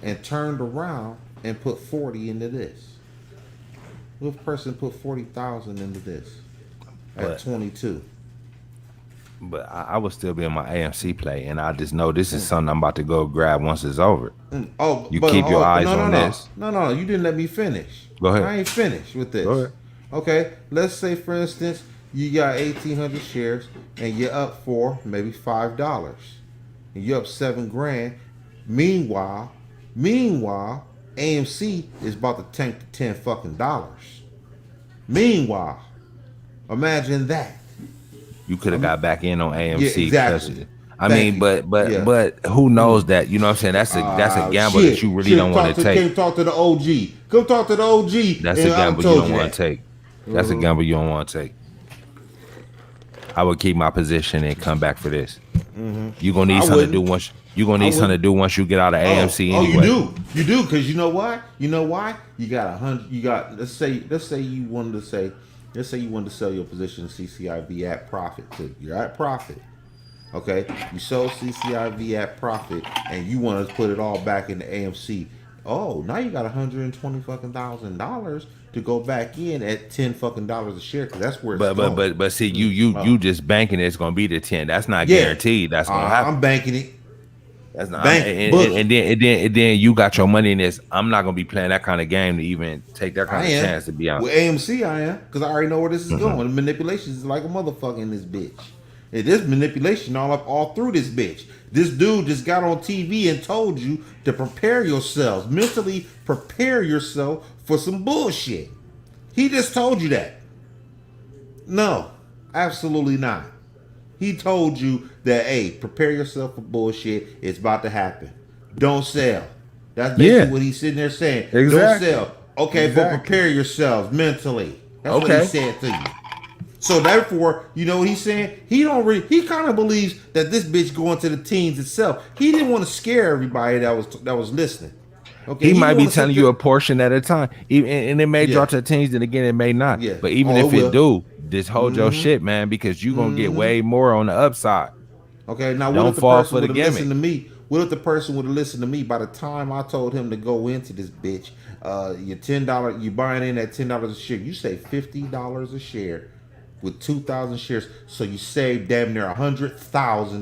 And turned around and put 40 into this. What if a person put 40,000 into this at 22? But I would still be in my AMC play, and I just know this is something I'm about to go grab once it's over. Oh, you keep your eyes on this. No, you didn't let me finish. Go ahead. I ain't finished with this. Go ahead. Okay, let's say for instance you got 1,800 shares and you're up for maybe $5, and you're up $7,000. Meanwhile, AMC is about to tank to $10 fucking dollars. Meanwhile, imagine that. You could have got back in on AMC. Yeah, exactly. I mean, but who knows that? You know what I'm saying? That's a gamble that you really don't want to take. Come talk to the OG. Come talk to the OG. That's a gamble you don't want to take. That's a gamble you don't want to take. I would keep my position and come back for this. You gonna need something to do once. You gonna need something to do once you get out of AMC anyway. You do, because you know why? You got 100. You got let's say you wanted to sell your position in CCIV at profit too. You're at profit. Okay, you sold CCIV at profit, and you want to put it all back into AMC. Oh, now you got $120,000 to go back in at $10 fucking dollars a share, because that's where it's going. But see, you just banking it's gonna be the 10. That's not guaranteed. That's gonna happen. I'm banking it. That's not. And then you got your money in this. I'm not gonna be playing that kind of game to even take that kind of chance to be honest. With AMC, I am, because I already know where this is going. The manipulation is like a motherfucker in this bitch. And there's manipulation all through this bitch. This dude just got on TV and told you to prepare yourselves, mentally prepare yourself for some bullshit. He just told you that. No, absolutely not. He told you that, hey, prepare yourself for bullshit. It's about to happen. Don't sell. That's basically what he's sitting there saying. Exactly. Don't sell. Okay, but prepare yourselves mentally. That's what he said to you. So therefore, you know what he's saying? He kind of believes that this bitch going to the teens itself. He didn't want to scare everybody that was listening. Okay, he might be telling you a portion at a time, and it may drop to the teens, and again, it may not. Yeah. But even if it do, just hold your shit, man, because you gonna get way more on the upside. Okay, now what if the person would have listened to me? What if the person would have listened to me by the time I told him to go into this bitch? Your $10, you buying in at $10 a share. You say $50 a share with 2,000 shares, so you save damn near $100,000,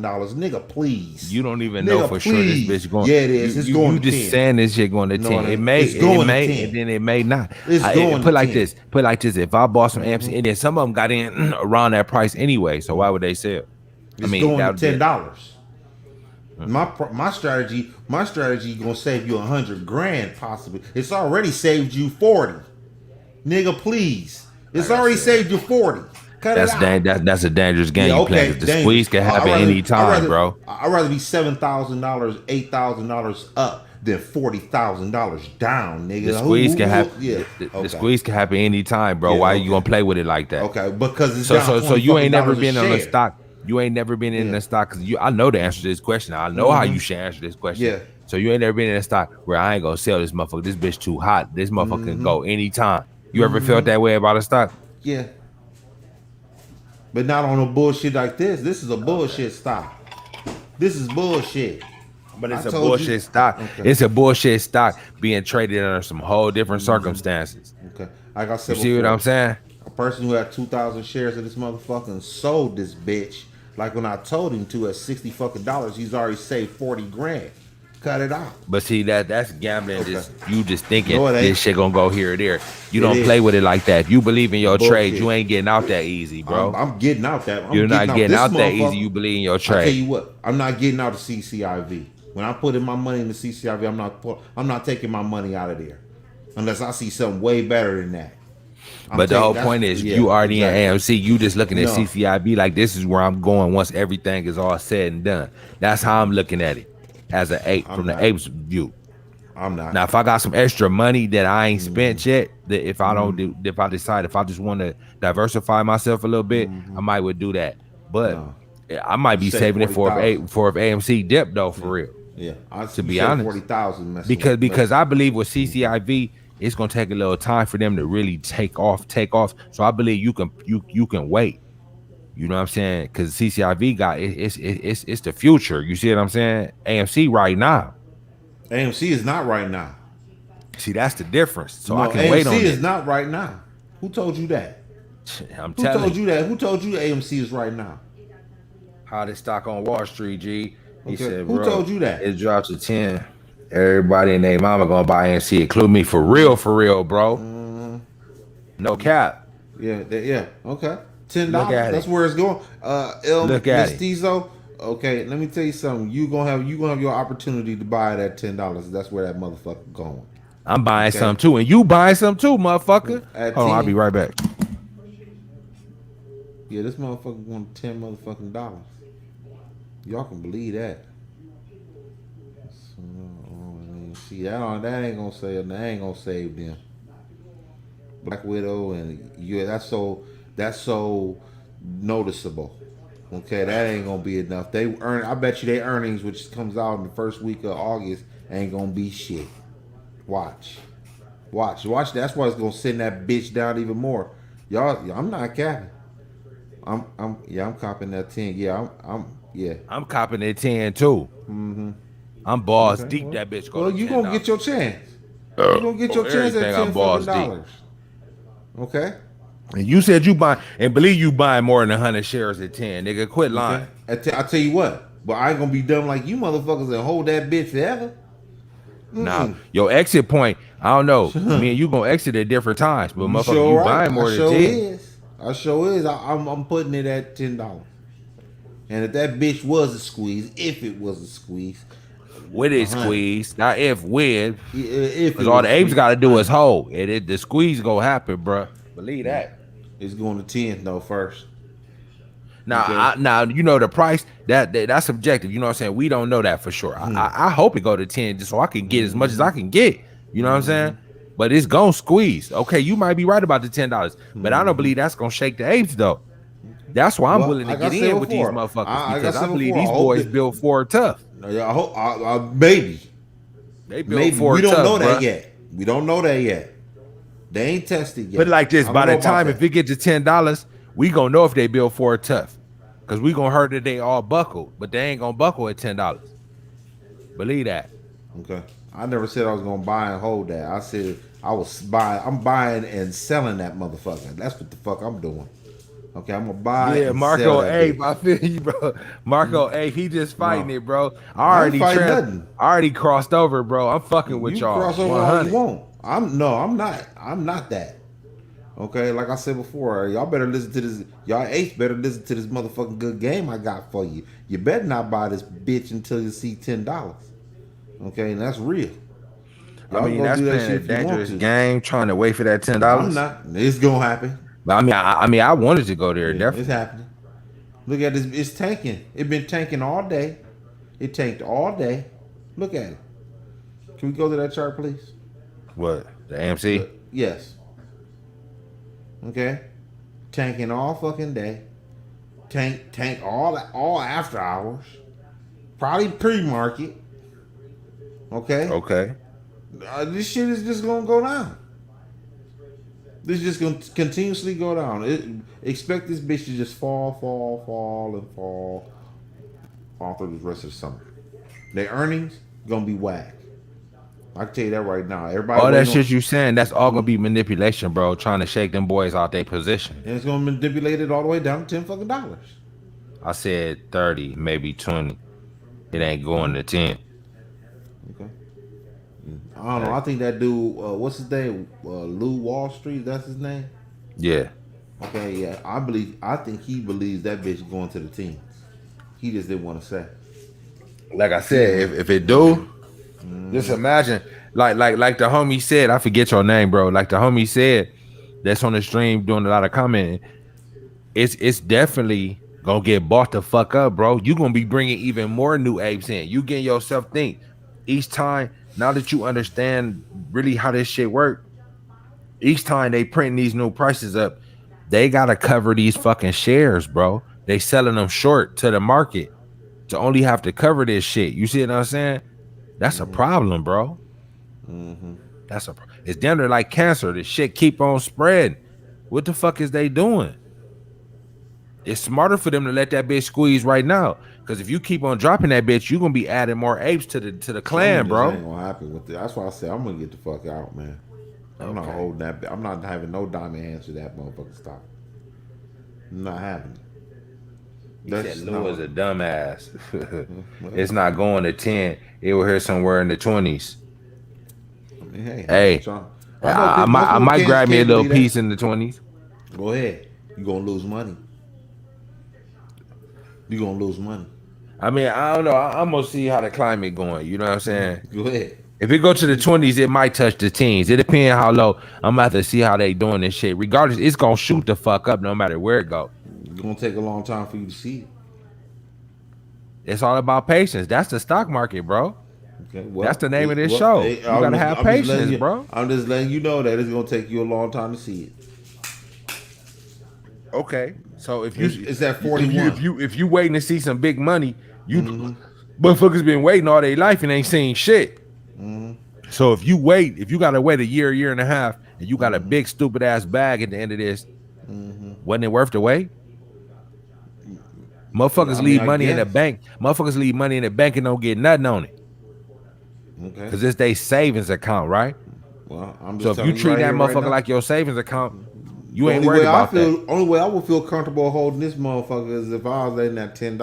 nigga. Please, you don't even know for sure this bitch going. Yeah, it is. It's going. You just saying this shit going to 10. It may, and then it may not. It's going. Put like this. Put like this. If I bought some AMC, and then some of them got in around that price anyway, so why would they sell? It's going to $10. My strategy gonna save you $100,000 possibly. It's already saved you 40, nigga. Please, it's already saved you 40. That's a dangerous game you play. The squeeze can happen anytime, bro. I'd rather be $7,000, $8,000 up than $40,000 down, nigga. The squeeze can happen. Yeah, the squeeze can happen anytime, bro. Why you gonna play with it like that? Okay, because it's so you ain't never been on a stock. You ain't never been in the stock because I know the answer to this question. I know how you should answer this question. Yeah. So you ain't never been in a stock where I ain't gonna sell this motherfucker. This bitch too hot. This motherfucker can go anytime. You ever felt that way about a stock? Yeah. But not on a bullshit like this. This is a bullshit stock. This is bullshit. But it's a bullshit stock. Okay. It's a bullshit stock being traded under some whole different circumstances. Okay. Like I said, you see what I'm saying? A person who had 2,000 shares of this motherfucker and sold this bitch, like when I told him to, at $60 fucking dollars, he's already saved $40,000. Cut it out. But see that's gambling. Okay. You just thinking this shit gonna go here or there. You don't play with it like that. You believe in your trade. You ain't getting out that easy, bro. I'm getting out that. You're not getting out that easy. You believe in your trade. I tell you what, I'm not getting out of CCIV. When I put in my money in the CCIV, I'm not taking my money out of there unless I see something way better than that. But the whole point is, you already in AMC. You just looking at CCIV like this is where I'm going once everything is all said and done. That's how I'm looking at it. As an ape, from the ape's view. I'm not. Now, if I got some extra money that I ain't spent yet, that if I don't do, if I decide, if I just want to diversify myself a little bit, I might would do that. But I might be saving it for if AMC dip though, for real. Yeah, to be honest, 40,000 because I believe with CCIV, it's gonna take a little time for them to really take off. So I believe you can wait. You know what I'm saying? Because CCIV got it's the future. You see what I'm saying? AMC right now. AMC is not right now. See, that's the difference. So I can wait on it. AMC is not right now. Who told you that? I'm telling you. Who told you that? Who told you AMC is right now? Hottest stock on Wall Street, G. He said, who told you that? It dropped to 10. Everybody and their mama gonna buy AMC, include me, for real, bro. No cap. Yeah. Okay. $10. That's where it's going. Look at Mestizo. Okay, let me tell you something. You gonna have your opportunity to buy it at $10. That's where that motherfucker going. I'm buying some too, and you buying some too, motherfucker. Hold on, I'll be right back. Yeah, this motherfucker want $10 motherfucking dollars. Y'all can believe that. See, that ain't gonna save. That ain't gonna save them. Black Widow and that's so noticeable. Okay, that ain't gonna be enough. I bet you their earnings, which comes out in the first week of August, ain't gonna be shit. Watch. That's why it's gonna send that bitch down even more. Y'all, I'm not capping. I'm copping that 10. I'm copping that 10 too. I'm balls deep. That bitch. Well, you gonna get your chance. You gonna get your chance at $10. Okay. And you said you buy, and believe you buying more than 100 shares at 10, nigga. Quit lying. Okay. I tell you what, but I ain't gonna be dumb like you motherfuckers and hold that bitch forever. Nah, your exit point, I don't know. Me and you gonna exit at different times, but motherfucker, you buying more than 10. I sure is. I'm putting it at $10. And if that bitch was a squeeze, if it was a squeeze, With it 100. squeeze, not if with, If because it all was the a apes squeeze, got to do is 100. hold. The squeeze gonna happen, bro. Believe Yeah. that. It's going to 10 though first. Now, Okay. now you know the price that's subjective. You know what I'm saying? We don't know that for sure. I hope it go to 10 just so I can get as much as I can get. You know what I'm saying? But it's gonna squeeze. Okay, you might be right about the $10, but I don't believe that's gonna shake the apes though. That's why I'm Well, willing to like I get said in with these before, motherfuckers like I because I said believe before, I these hope boys that. built for tough. I hope, maybe, They built maybe for we don't tough, know that bruh. yet. We don't know that yet. They ain't tested Put it yet. like this: I don't by the know about time if that. it get to $10, we gonna know if they built for tough, because we gonna heard that they all buckled, but they ain't gonna buckle at $10. Believe that. Okay. I never said I was gonna buy and hold that. I said I was buying. I'm buying and selling that motherfucker. That's what the fuck I'm doing. Okay, I'm gonna buy Yeah, and sell Marco that Ape, bitch. I feel you, bro. Marco Ape, he just fighting No, it, bro. I ain't fighting nothing. I already crossed over, bro. I'm fucking with You y'all. cross over all you 100. want. I'm not. I'm not that. Okay, like I said before, y'all better listen to this. Y'all apes better listen to this motherfucking good game I got for you. You better not buy this bitch until you see $10. Okay, and that's real. I Y'all mean, go that's do that playing shit a if you want dangerous to. game, trying to wait for that I'm $10. not. It's gonna happen. But I wanted to go there, Yeah, it's definitely. happening. Look at this. It's tanking. It been tanking all day. It tanked all day. Look at it. Can we go to that chart, please? What? The AMC? Yes. Okay. Tanking all fucking day. Tank all after hours. Probably pre-market. Okay. Okay. This shit is just gonna go down. This is just gonna continuously go down. Expect this bitch to just fall all through the rest of the summer. Their earnings gonna be whack. I can tell you that right now. Everybody All that waiting on, shit you saying, that's all gonna be manipulation, bro. Trying to shake them boys out their position. and it's gonna manipulate it all the way down to $10 fucking. I said 30, maybe 20. It ain't going to 10. Okay. I don't know. Hey, I think that dude, what's his name? Lou Wall Street. That's his name. yeah. Okay, yeah. I think he believes that bitch going to the teens. He just didn't want to say. Like I said, if it do, just imagine, like the homie said, I forget your name, bro. Like the homie said, that's on the stream doing a lot of commenting. It's definitely gonna get bought the fuck up, bro. You gonna be bringing even more new apes in. You getting yourself think each time. Now that you understand really how this shit work, each time they print these new prices up, they gotta cover these fucking shares, bro. They selling them short to the market to only have to cover this shit. You see what I'm saying? That's a problem, bro. It's damn near like cancer. This shit keep on spreading. What the fuck is they doing? It's smarter for them to let that bitch squeeze right now. Because if you keep on dropping that bitch, you're gonna be adding more apes to the Something clan, just bro. ain't gonna happen with it. That's why I said I'm gonna get the fuck out, man. I'm not Okay. holding that. I'm not having no diamond hands to that motherfucking stock. I'm not having it. He That's said just Lou not. is a dumbass. It's not going to 10. It will here somewhere in the 20s. I mean, hey, Hey, I know most I people might grab me a can't little believe that. piece in the 20s. Go ahead. You gonna lose money. You gonna lose money. I mean, I don't know. I'm gonna see how the climate going. You know what I'm saying? Go ahead. If it go to the 20s, it might touch the teens. It depends how low. I'm about to see how they doing this shit. Regardless, it's gonna shoot the fuck up no matter where it go. It's gonna take a long time for you to see it. It's all about patience. That's the stock market, bro. Okay. That's the name of this show. You gotta have patience, bro. I'm just letting you know that it's gonna take you a long time to see it. Okay. So if It's at 41. if you waiting to see some big money, you motherfuckers been waiting all their life and ain't seen shit. So if you gotta wait a year and a half, and you got a big stupid ass bag at the end of this, wasn't it worth the wait? Motherfuckers I mean, leave I money in the guess. bank. Motherfuckers leave money in the bank and don't get nothing on it. Okay. Cause it's their savings account, right? Well, I'm So just if you telling you treat right that here, right motherfucker now. like your savings account, you The ain't only worried way I about that. feel, only way I would feel comfortable holding this motherfucker is if I was in that $10,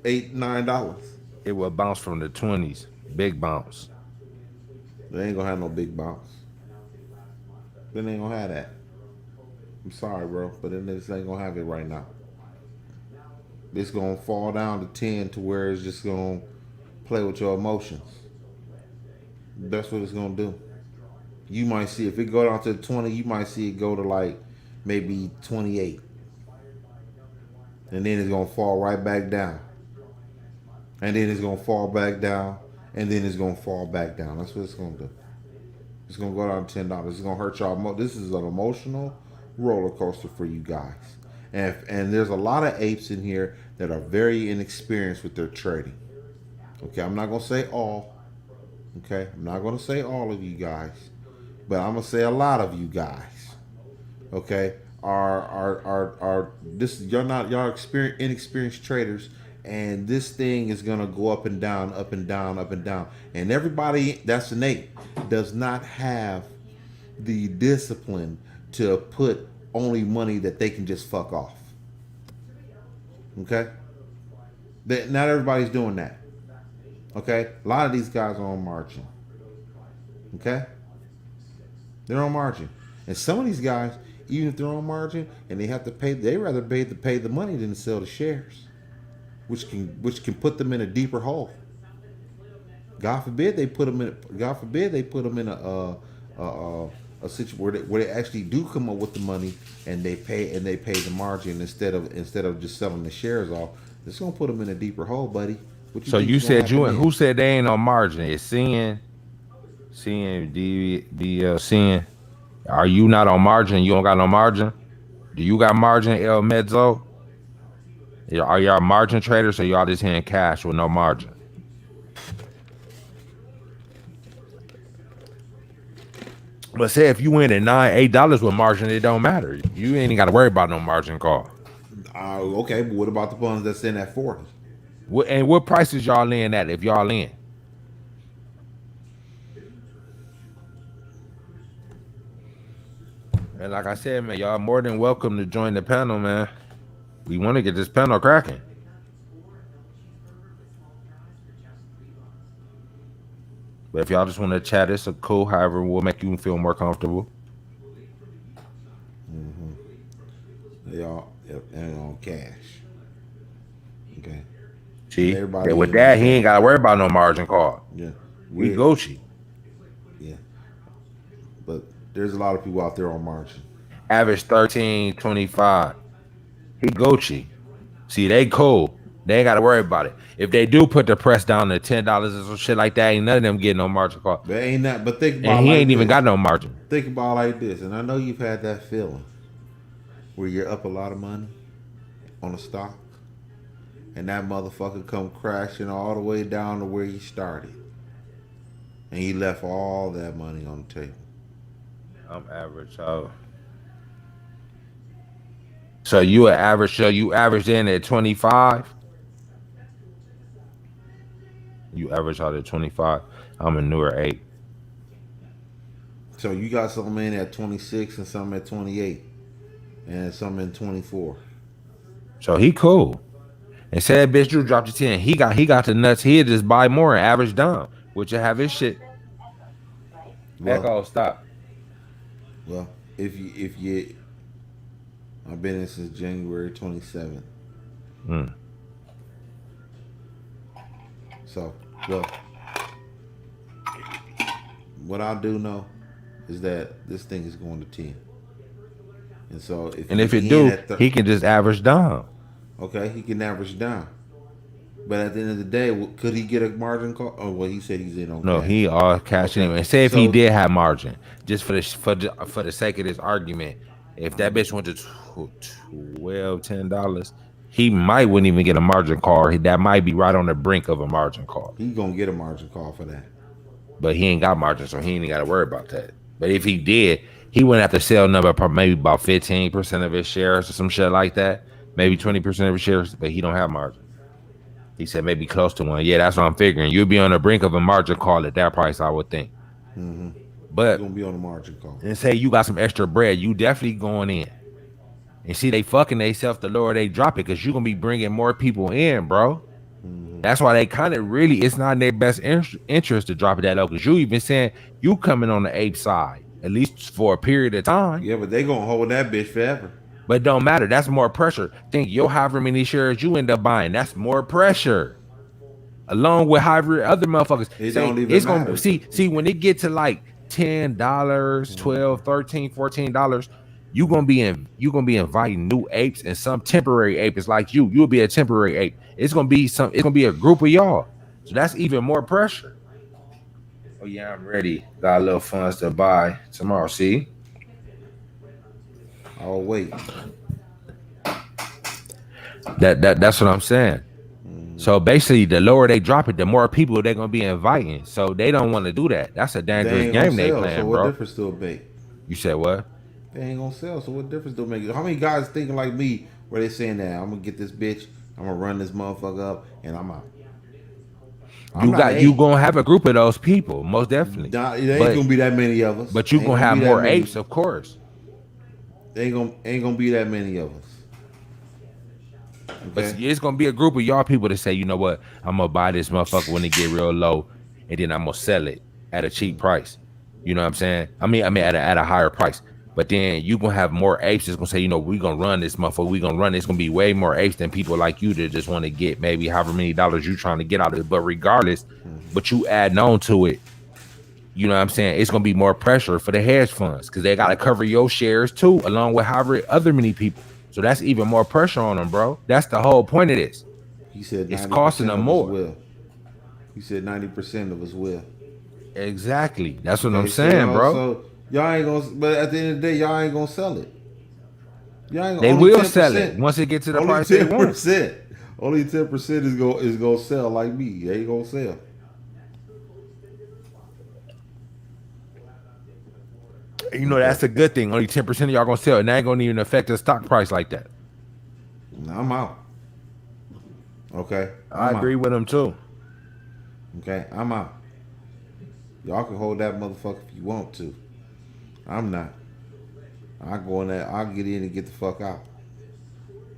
$8, $9. It will bounce from the 20s. Big bounce. They ain't gonna have no big bounce. They ain't gonna have that. I'm sorry, bro, but then they just ain't gonna have it right now. It's gonna fall down to 10 to where it's just gonna play with your emotions. That's what it's gonna do. You might see if it go down to 20, you might see it go to like maybe 28, and then it's gonna fall right back down, and then it's gonna fall back down, and then it's gonna fall back down. That's what it's gonna do. It's gonna go down to $10. It's gonna hurt y'all. This is an emotional roller coaster for you guys, and there's a lot of apes in here that are very inexperienced with their trading. Okay, I'm not gonna say all. Okay, I'm not gonna say all of you guys, but I'm gonna say a lot of you guys. Okay, are this y'all inexperienced traders, and this thing is gonna go up and down, up and down, up and down, and everybody that's an ape does not have the discipline to put only money that they can just fuck off. Okay, not everybody's doing that. Okay, a lot of these guys are on margin. Okay, they're on margin, and some of these guys, even if they're on margin and they have to pay, they rather pay the money than to sell the shares, which can put them in a deeper hole. God forbid they put them in. God forbid they put them in a situation where they actually do come up with the money and they pay the margin instead of just selling the shares off. It's gonna put them in a deeper hole, buddy. So you said you and who said they ain't on margin? It's seeing, seeing. Are you not on margin? You don't got no margin? Do you got margin, El Mezzo? Are y'all margin traders or y'all just hitting cash with no margin? But say if you win at $8 with margin, it don't matter. You ain't got to worry about no margin call. Okay, but what about the ones that's in at 40? And what prices y'all in at if y'all in? And like I said, man, y'all more than welcome to join the panel, man. We want to get this panel cracking. But if y'all just want to chat, it's a cool. However, we'll make you feel more comfortable. Y'all and on cash. Okay. See, with that, he ain't got to worry about no margin call. Yeah. We Gucci. Yeah. But there's a lot of people out there on margin. Average 13.25. He Gucci. See, they cool. They ain't got to worry about it. If they do put the press down to $10 or some shit like that, ain't none of them getting no margin call. But ain't that? But think about. And he ain't even got no margin. Think about it like this, and I know you've had that feeling where you're up a lot of money on a stock, and that motherfucker come crashing all the way down to where you started, and he left all that money on the table. I'm average, so you an average, so you averaged in at 25. You average out at 25. I'm a newer 8. So you got some in at 26 and some at 28, and some in 24. So he cool. And say that bitch Drew dropped to 10. He got the nuts. He'll just buy more and average down, which will have his shit. Well, Echo, stop. Well, if you, I've been in since January 27th. So, well, what I do know is that this thing is going to 10. And so, if it do, he can just average down. Okay, he can average down. But at the end of the day, could he get a margin call? Oh, well, he said he's in on no, cash. he all cash anyway. And say if he did have margin, just for the sake of this argument, if that bitch went to $12, $10, he wouldn't even get a margin call. That might be right on the brink of a margin call. He gonna get a margin call for that. But he ain't got margin, so he ain't got to worry about that. But if he did, he wouldn't have to sell maybe about 15% of his shares or some shit like that. Maybe 20% of his shares, but he don't have margin. He said maybe close to one. Yeah, that's what I'm figuring. You'll be on the brink of a margin call at that price, I would think. Mm-hmm. But you're gonna be on a margin call. And say you got some extra bread, you definitely going in. And see, they fucking themselves the lower they drop it, because you're gonna be bringing more people in, bro. Mm-hmm. That's why they kind of really, it's not in their best interest to drop it that low, because you even saying you coming on the ape side, at least for a period of time. Yeah, but they gonna hold that bitch forever. But it don't matter. That's more pressure. Think yo, however many shares you end up buying, that's more pressure. Along with however other motherfuckers It say don't even it's gonna matter. see when it get to like $10, 12, 13, $14, you gonna be inviting new apes and some temporary ape is like you'll be a temporary ape. It's gonna be a group of y'all. So that's even more pressure. Oh yeah, I'm ready. Got a little funds to buy tomorrow. See? Oh wait. That's what I'm saying. So basically, the lower they drop it, the more people they're gonna be inviting. So they don't want to do that. That's a They dangerous ain't gonna game they sell. So playing, what bro. difference do it make? You said what? They ain't gonna sell. So what difference do it make? How many guys thinking like me where they saying that I'm gonna get this bitch, I'm gonna run this motherfucker up, and I'm out. You gonna have a group of those people, most definitely. Nah, it ain't gonna be that many of us. But you gonna have more apes, of course. Ain't gonna be that many of us. Okay. But it's gonna be a group of y'all people that say, you know what, I'm gonna buy this motherfucker when it get real low, and then I'm gonna sell it at a cheap price. You know what I'm saying? I mean at a higher price. But then you gonna have more apes that's gonna say, you know, we gonna run this motherfucker, we gonna run it. It's gonna be way more apes than people like you that just want to get maybe however many dollars you trying to get out of it. But regardless, but you add on to it, you know what I'm saying? It's gonna be more pressure for the hedge funds because they gotta cover your shares too, along with however other many people. So that's even more pressure on them, bro. That's the whole point of this. He said it's costing them more. He said 90% of us will. Exactly. That's what I'm saying, bro. So y'all ain't gonna. But at the end of the day, y'all ain't gonna sell it. Y'all ain't gonna. They will sell it once it gets to the price they want. Only 10% is gonna sell like me. They ain't gonna sell. You know that's a good thing. Only 10% of y'all gonna sell, and that ain't gonna even affect the stock price like that. I'm out. Okay, I agree with him too. Okay, I'm out. Y'all can hold that motherfucker if you want to. I'm not. I go in there. I'll get in and get the fuck out.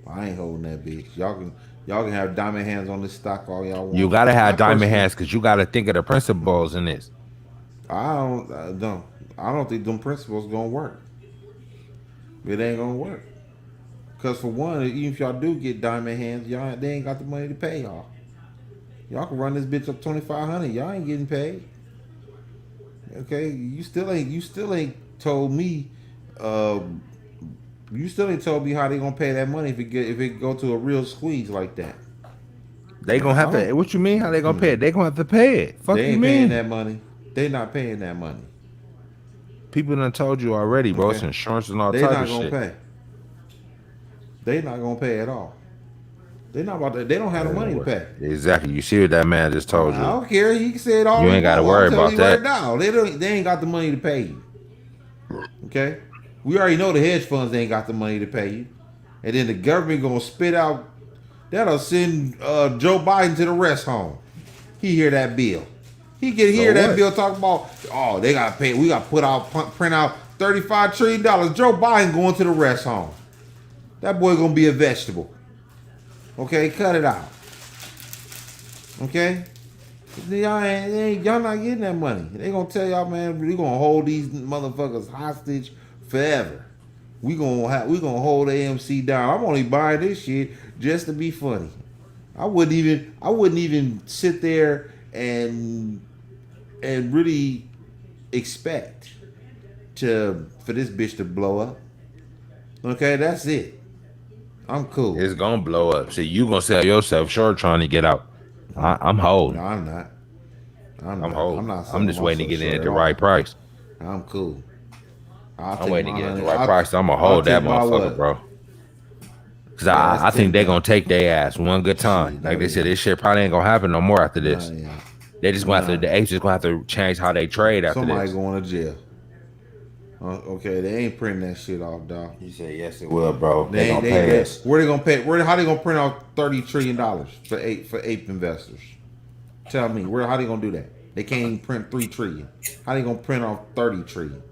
I ain't holding that bitch. Y'all can have diamond hands on this stock all y'all want. You gotta have diamond hands because you gotta think of the principles in this. I don't think them principles gonna work. It ain't gonna work. Cause for one, even if y'all do get diamond hands, they ain't got the money to pay y'all. Y'all can run this bitch up 2,500. Y'all ain't getting paid. Okay, you still ain't told me. You still ain't told me how they gonna pay that money if it go to a real squeeze like that. They gonna have to. What you mean? How they gonna pay it? They gonna have to pay it. Fuck they you ain't mean? paying that money. They not paying that money. People done told you already, bro. Okay. It's insurance and all type of shit. They not gonna pay. They not gonna pay at all. They not about to, they don't have the money to pay. Exactly. You see what that man just told you. I don't care. He said all. You ain't got to worry about that. Right now. They ain't got the money to pay you. Okay, we already know the hedge funds ain't got the money to pay you, and then the government gonna spit out. That'll send Joe Biden to the rest home. He hear that bill. He can hear that bill talk about. Oh, they gotta pay. We gotta print out $35 trillion. Joe Biden going to the rest home. That boy gonna be a vegetable. Okay, cut it out. Okay, y'all not getting that money. They gonna tell y'all, man, we gonna hold these motherfuckers hostage forever. We gonna hold AMC down. I'm only buying this shit just to be funny. I wouldn't even sit there and really expect for this bitch to blow up. Okay, that's it. I'm cool. It's gonna blow up. See, you gonna sell yourself short trying to get out. I'm holding. No, I'm not. I'm holding. I'm just waiting to get in at the right price. I'm cool. I'm waiting to get at the right price. I'm gonna hold that motherfucker, bro. Cause I think they're gonna take their ass one good time. Like they said, this shit probably ain't gonna happen no more after this. They just gonna have to. The apes just gonna have to change how they trade after Somebody this. Going to jail. Okay, they ain't printing that shit off, dog. You said yes, it will, bro. They gonna pay us. Where they gonna pay? How they gonna print out $30 trillion for ape investors? Tell me, how they gonna do that? They can't even print 3 trillion. How they gonna print off 30 trillion?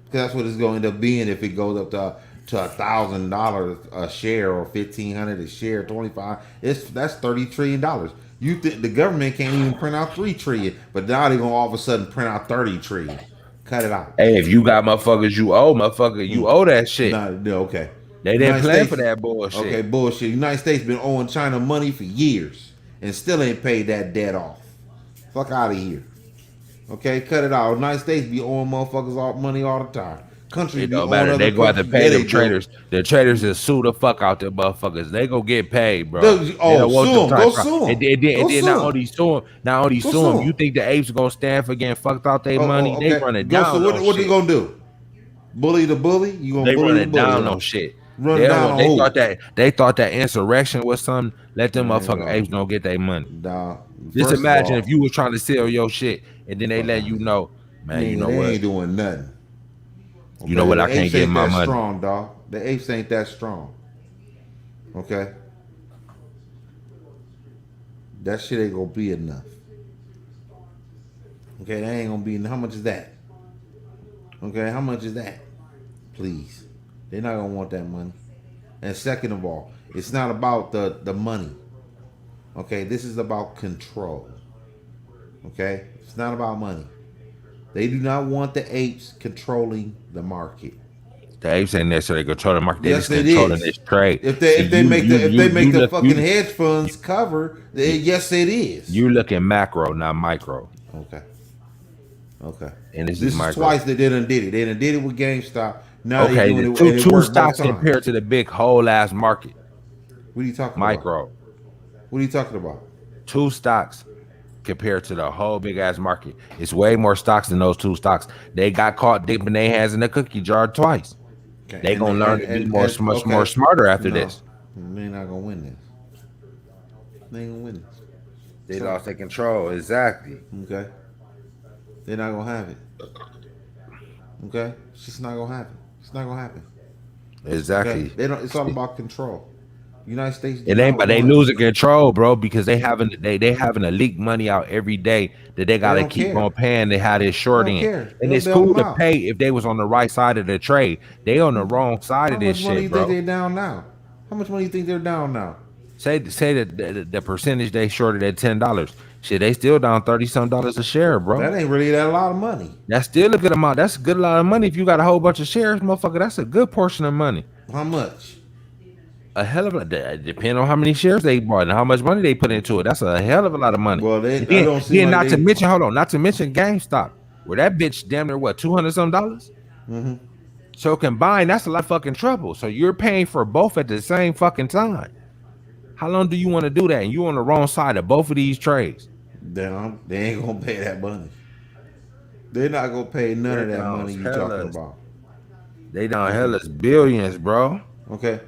Because that's what it's gonna end up being if it goes up to $1,000 a share or $1,500 a share, 25. That's $30 trillion. You think the government can't even print out 3 trillion, but now they gonna all of a sudden print out 30 trillion. Cut it out. Hey, if you got motherfuckers you owe, you owe that shit. Okay. They didn't United plan for States, that okay, bullshit. bullshit. United States been owing China money for years and still ain't paid that debt off. Fuck out of here. Okay, cut it out. United States be owing motherfuckers all money all the time. Countries It be don't owing matter. other They go have to countries. pay Yeah, them they do. traders. The traders just sue the fuck out them motherfuckers. They go get paid, bro. They Oh, don't want them sue them. Go trying. sue them. And Go then sue them. not only Go sue sue them. them. You think the apes are gonna stand for getting fucked out their money? They Okay. run it Go sue. down on What they shit. gonna do? Bully the bully? You gonna They run bully the it bully, down huh? on shit. Run They don't down want. on who? They thought that insurrection was something. Let them Man, motherfucking no. apes don't get their money. Nah. Just First of imagine if all, you was trying to sell your shit and then they fuck let out of you here. know, man. You Nigga, know they what? ain't doing nothing. You know Okay, what? I the can't apes get ain't my that money. strong, dog. The apes ain't that strong. Okay? That shit ain't gonna be enough. Okay, that ain't gonna be enough. How much is that? Okay, how much is that? Please. They're not gonna want that money. And second of all, it's not about the money. Okay, this is about control. Okay? It's not about money. They do not want the apes controlling the market. The apes ain't necessarily controlling the market. They just Yes, it controlling is. this trade. If See, they make the look fucking hedge funds cover, yes, it is. you looking macro, not micro, Okay. Okay. and this is This is micro. twice that they done did it. They done did it with GameStop. Now they Okay, doing the it and it two worked both stocks times. compared to the big whole ass market, What are you talking about? micro. What are you talking about? Two stocks compared to the whole big ass market. It's way more stocks than those two stocks. They got caught dipping their hands in the cookie jar twice. Okay. They gonna learn to be much more Okay. smarter after No. this. They're not gonna win this. They ain't gonna win this. They Sorry. lost their control. Exactly. Okay. They're not gonna have it. Okay? It's just not gonna happen. It's not gonna happen. Exactly. Okay? They don't it's all about control. United States do It ain't, not but they want losing control, bro, because they having to leak money out every day that they they gotta don't keep care. on paying. They had this They short don't in, care. and They'll it's bail cool them to out. pay if they was on the right side of the trade. They on the wrong side How of this much money shit, you think bro. they're down now? How much money you think they're down now? Say that the percentage they shorted at $10. Shit, they still down $30 a share, bro. That ain't really that a lot of money. That's still a good amount. That's a good lot of money if you got a whole bunch of shares, motherfucker. That's a good portion of money. How much? A hell of a depending on how many shares they bought and how much money they put into it. That's a hell of a lot of money. Well, And I don't seem then like not to they. mention, hold on, not to mention GameStop, where that bitch damn near what $200 some dollars. Mm-hmm. So combined, that's a lot of fucking trouble. So you're paying for both at the same fucking time. How long do you want to do that? And you on the wrong side of both of these trades. Then they ain't gonna pay that money. They're not gonna pay none They're of that down money you hella- talking about. They down hellas billions, bro. Okay,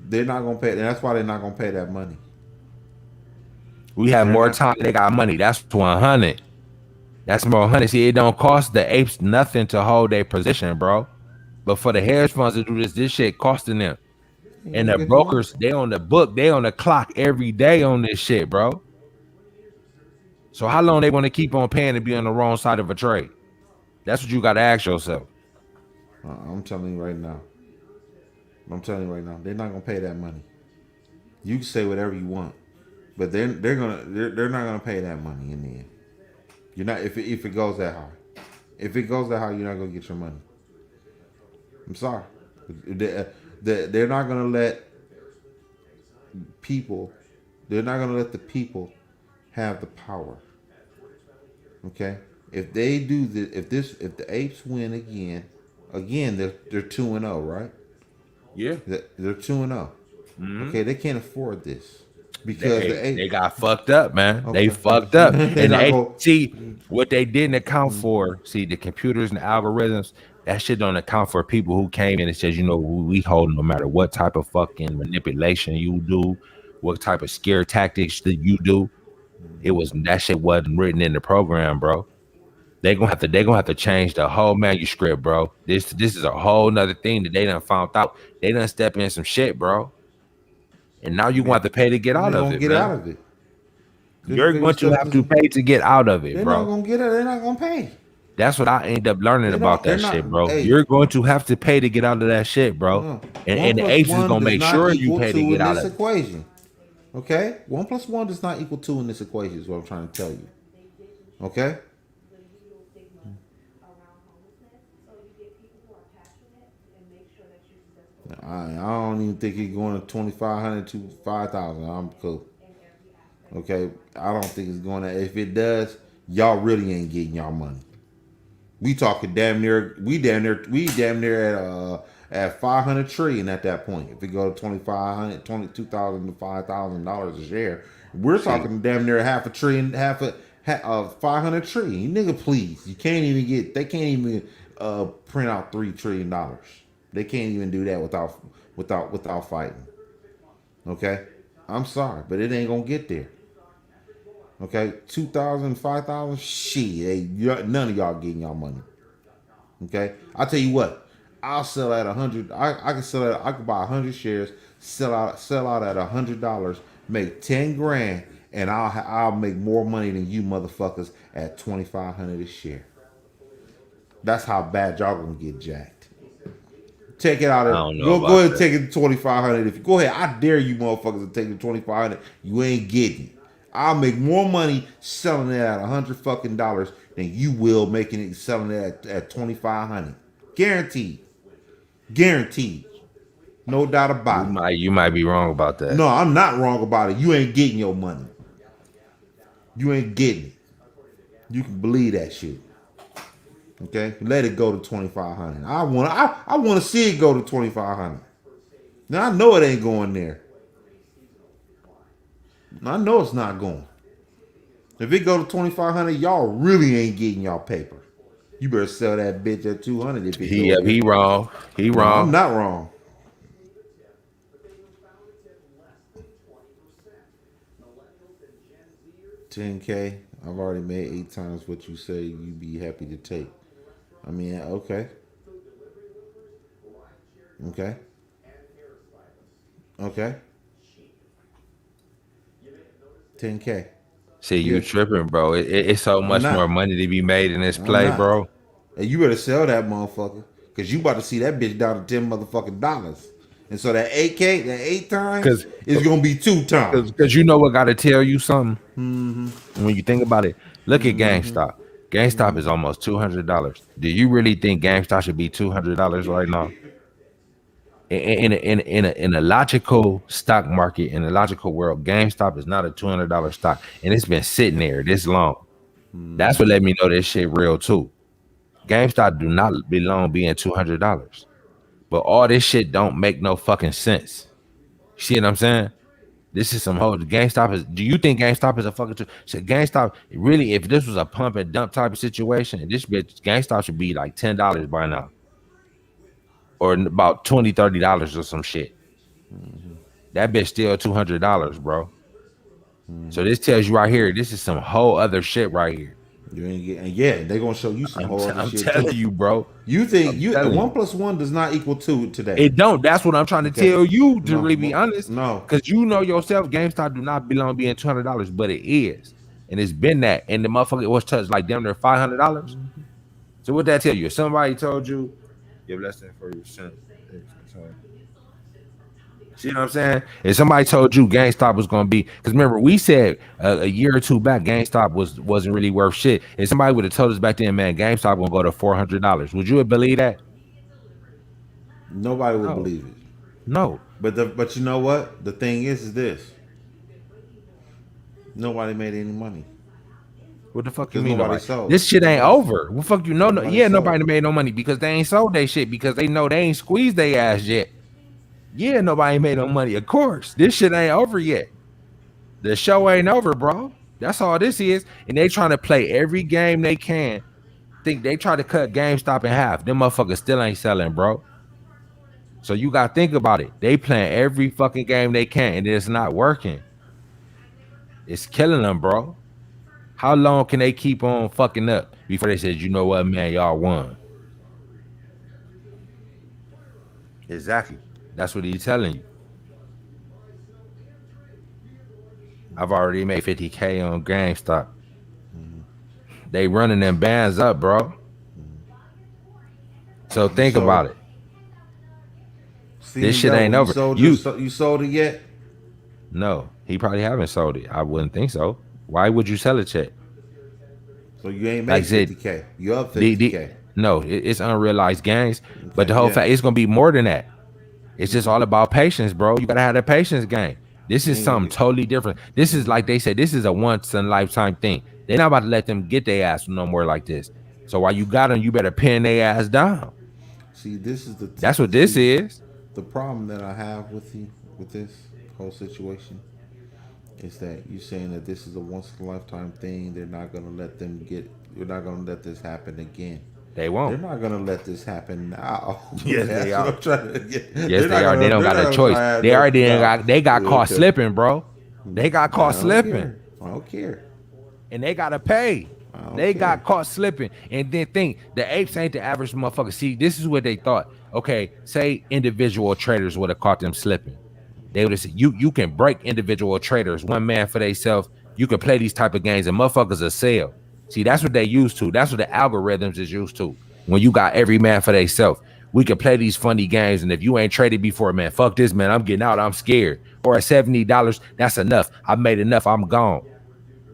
they're not gonna pay. And that's why they're not gonna pay that money. We have They're more not- time. They got money. That's 100. That's more 100. See, it don't cost the apes nothing to hold their position, bro. But for the hedge funds to do this shit costing them. And the brokers, they on the book, they on the clock every day on this shit, bro. So how long they want to keep on paying to be on the wrong side of a trade? That's what you got to ask yourself. I'm telling you right now. They're not gonna pay that money. You can say whatever you want, but they're not gonna pay that money in the end. You're not if it goes that high. If it goes that high, you're not gonna get your money. I'm sorry. They're not gonna let people. They're not gonna let the people have the power. Okay. If they do this, if the apes win again, they're 2-0, right? Yeah. They're 2-0. Mm-hmm. Okay, they can't afford this because They got fucked up, man. Okay. They fucked up. They And not they go- see what they didn't account for. See, the computers and the algorithms, that shit don't account for people who came in and says, you know, we hold no matter what type of fucking manipulation you do, what type of scare tactics that you do. That shit wasn't written in the program, bro. They're gonna have to change the whole manuscript, bro. This is a whole nother thing that they done found out. They done step in some shit, bro. And now you're gonna have to pay to get out of it, get man. out of it. You're going to have to pay to get out of it, They're bro. not gonna get it. They're not gonna pay. That's what I end up learning about that shit, bro. Hey. You're going to have to pay to get out of that shit, bro. No. And the apes is gonna make sure you pay to get out of it. Equation. Okay, 1 + 1 does not equal 2 in this equation. Is what I'm trying to tell you. Okay. I don't even think it's going to 2,500 to 5,000. I'm cool. Okay, I don't think it's going to. If it does, y'all really ain't getting y'all money. We talking damn near. We damn near at 500 trillion at that point. If we go to 2,500, 22,000 to $5,000 a share, we're talking damn near half a trillion, 500 trillion. Nigga, please, you can't even get. They can't even print out $3 trillion. They can't even do that without fighting. Okay, I'm sorry, but it ain't gonna get there. Okay, 2,000, 5,000, shit, none of y'all getting y'all money. Okay, I'll tell you what, I'll sell at 100. I can sell at. I can buy 100 shares, sell out at $100, make 10 grand, and I'll make more money than you motherfuckers at 2,500 a share. That's how bad y'all gonna get jacked. Take it out of. Go ahead and take it to 2,500. If you go ahead, I dare you motherfuckers to take it to 2,500. You ain't getting it. I'll make more money selling it at $100 fucking dollars than you will making it selling it at 2,500. Guaranteed. Guaranteed. No doubt about it. You might be wrong about that. No, I'm not wrong about it. You ain't getting your money. You ain't getting it. You can believe that shit. Okay, let it go to 2,500. I want to see it go to 2,500. Now I know it ain't going there. I know it's not going. If it go to 2,500, y'all really ain't getting y'all paper. You better sell that bitch at 200. If he wrong. He wrong. No, I'm not wrong. $10K. I've already made 8 times what you say you'd be happy to take. I mean, okay. Okay. Okay. 10K. See, you tripping, bro. It's so much more money to be made in this play, bro. And you better sell that motherfucker, because you about to see that bitch down to $10 motherfucking dollars. And so that 8K, that 8 times, is going to be 2 times. Because you know what got to tell you something? Mm-hmm. When you think about it, look at GameStop. GameStop is almost $200. Do you really think GameStop should be $200 right now? In a logical stock market, in a logical world, GameStop is not a $200 stock, and it's been sitting there this long. That's what let me know this shit real too. GameStop do not belong being $200, but all this shit don't make no fucking sense. You see what I'm saying? This is some whole GameStop is. Do you think GameStop is a fucking? GameStop really? If this was a pump and dump type of situation, this bitch GameStop should be like $10 by now, or about $20, $30 or some shit. That bitch still $200, bro. So this tells you right here, this is some whole other shit right here. You ain't getting, yeah, they're gonna show you some whole other shit. I'm telling you, bro. You think 1 + 1 does not equal 2 today? It don't. That's what I'm trying to tell you, to really be honest. No, because you know yourself, GameStop do not belong being $200, but it is, and it's been that. And the motherfucker was touched like damn near $500. So what that tell you? If somebody told you, give less than 40%. See what I'm saying? If somebody told you GameStop was gonna be, because remember we said a year or two back GameStop wasn't really worth shit. If somebody would have told us back then, man, GameStop gonna go to $400, would you have believed that? Nobody would believe it. No. But you know what? The thing is this. Nobody made any money. What the fuck you mean? Nobody sold. This shit ain't over. What fuck you know? Nobody made no money because they ain't sold that shit, because they know they ain't squeezed their ass yet. Yeah, nobody made no money. Of course, this shit ain't over yet. The show ain't over, bro. That's all this is. And they trying to play every game they can. Think they try to cut GameStop in half. Them motherfuckers still ain't selling, bro. So you got to think about it. They playing every fucking game they can, and it's not working. It's killing them, bro. How long can they keep on fucking up before they said, you know what, man, y'all won? Exactly. That's what he's telling you. I've already made 50K on GameStop. They running them bands up, bro. So think about it. This shit ain't over. You sold it yet? No, he probably haven't sold it. I wouldn't think so. Why would you sell it yet? So you ain't made 50K. You up 50K. No, it's unrealized gains. Okay, but the whole fact, it's gonna be more than that. It's just all about patience, bro. You gotta have the patience game. This is something totally different. This is like they said, this is a once in a lifetime thing. They're not about to let them get their ass no more like this. So while you got them, you better pin their ass down. See, this is That's what this is. the problem that I have with this whole situation is that you're saying that this is a once in a lifetime thing. They're not gonna let them get. You're not gonna let this happen again. They They're won't. not gonna let this happen now. Yes, That's they what are. I'm trying to get. Yes, they are. They don't got a choice. They already they got caught slipping, bro. They got caught slipping. I don't care. And they gotta pay. They got caught slipping. And then think the apes ain't the average motherfucker. See, this is what they thought. Okay, say individual traders would have caught them slipping. They would have said, you can break individual traders, one man for themselves. You can play these type of games and motherfuckers will sell. See, that's what they used to. That's what the algorithms is used to. When you got every man for themselves, we can play these funny games. And if you ain't traded before, man, fuck this, man. I'm getting out. I'm scared. Or at $70, that's enough. I made enough. I'm gone.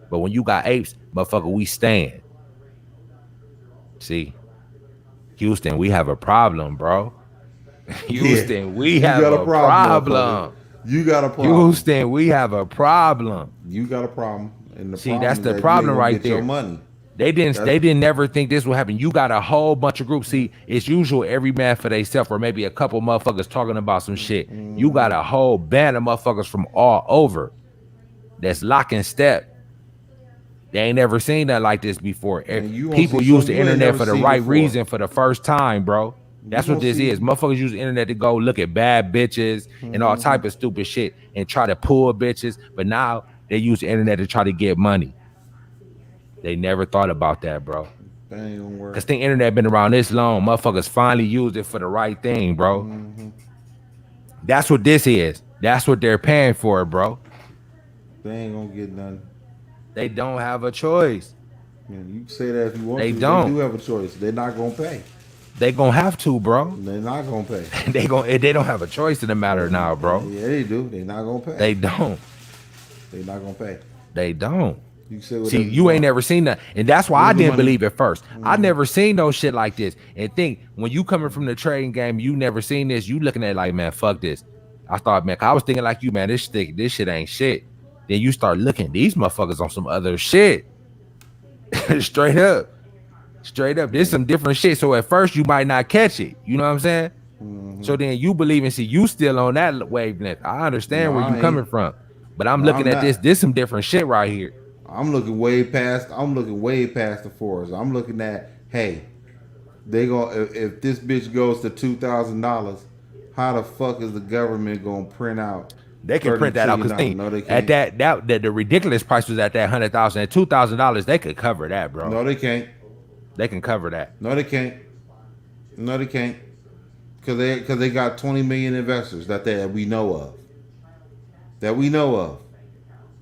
But when you got apes, motherfucker, we stand. See, Houston, we have a problem, bro. Houston, we have a problem. You got a problem. Houston, we have a problem. You got a problem. And the See, problem that's is the that problem you ain't gonna right get there. your money. They didn't never think this would happen. You got a whole bunch of groups. See, it's usual every man for themselves, or maybe a couple motherfuckers talking about some shit. You got a whole band of motherfuckers from all over that's locking step. They ain't never seen that like this before. People use the internet for the right reason for the first time, bro. That's what this is. Motherfuckers use the internet to go look at bad bitches and all type of stupid shit and try to pull bitches. But now they use the internet to try to get money. They never thought about that, bro. That ain't gonna work. Cause the internet been around this long. Motherfuckers finally used it for the right thing, bro. That's what this is. That's what they're paying for, bro. They ain't gonna get nothing. They don't have a choice. Man, you can say that if you want They to. don't. They do have a choice. They're not gonna pay. They gonna have to, bro. They're not gonna pay. They don't have a choice in the matter now, bro. Yeah, they do. They're not gonna pay. They don't. They're not gonna pay. They don't. You say See, you ain't never seen that. And that's why I didn't believe it first. I never seen no shit like this. And think, when you coming from the trading game, you never seen this, you looking at it like, man, fuck this. I thought, man, I was thinking like you, man, this shit ain't shit. Then you start looking, these motherfuckers on some other shit. Straight up. There's some different shit. So at first you might not catch it. You know what I'm saying? So then you believe and see, you still on that wavelength. I understand where you coming from. But I'm looking at this. This some different shit right here. I'm looking way past the forest. I'm looking at, hey, they go if this bitch goes to $2,000, how the fuck is the government gonna print out? They can print that out because no, they at can't. that the ridiculous price was at that $100,000. At $2,000, they could cover that, bro. No, they can't. They can cover that. No, they can't. No, they can't. Because they got 20 million investors that we know of.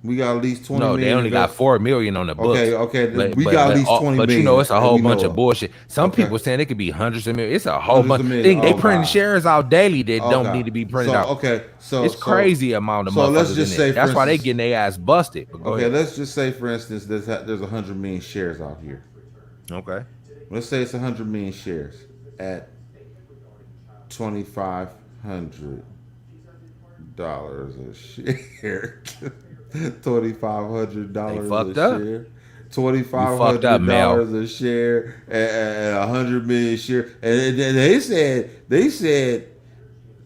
We got at least 20 million. No, they only got 4 million on the books. Okay. We got at least 20 million. But you know, it's a whole bunch of bullshit. Some people saying it could be hundreds of millions. It's a whole bunch. They print shares out daily that don't need to be printed out. Okay, so it's crazy amount of motherfuckers. So let's just say, that's why they getting their ass busted. Okay, let's just say, for instance, there's 100 million shares out here. Okay. Let's say it's 100 million shares at $2,500 a share. $2,500 a share. $2,500 a share and 100 million share. And they said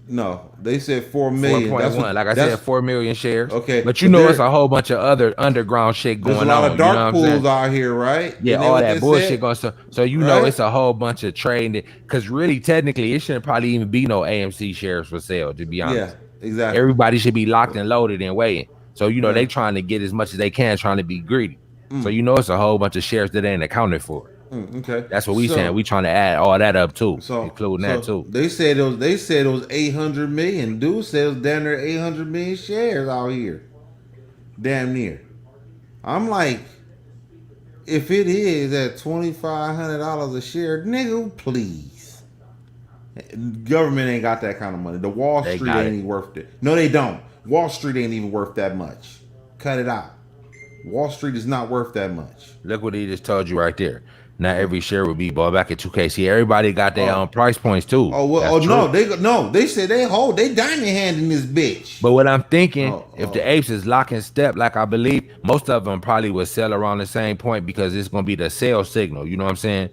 no. They said 4 million. 4.1. Like I said, 4 million shares. Okay, but you know, it's a whole bunch of other underground shit going on. There's a lot of dark pools out here, right? Yeah, all that bullshit going. So you know, it's a whole bunch of trading. Because really, technically, it shouldn't probably even be no AMC shares for sale. To be honest, yeah, exactly. Everybody should be locked and loaded and waiting. So you know, they trying to get as much as they can, trying to be greedy. So you know, it's a whole bunch of shares that ain't accounted for. Okay, that's what we saying. We trying to add all that up too, including that too. They said it was 800 million. Dude said it was damn near 800 million shares out here. Damn near. I'm like, if it is at $2,500 a share, nigga, please. Government ain't got that kind of money. The Wall Street ain't even worth it. No, they don't. Wall Street ain't even worth that much. Cut it out. Wall Street is not worth that much. Look what he just told you right there. Not every share would be bought back at 2K. See, everybody got their own price points too. Oh well. That's Oh true. no. They said they diamond hand in this bitch. But what I'm thinking, if the apes is locking step, like I believe, most of them probably will sell around the same point because it's gonna be the sell signal. You know what I'm saying?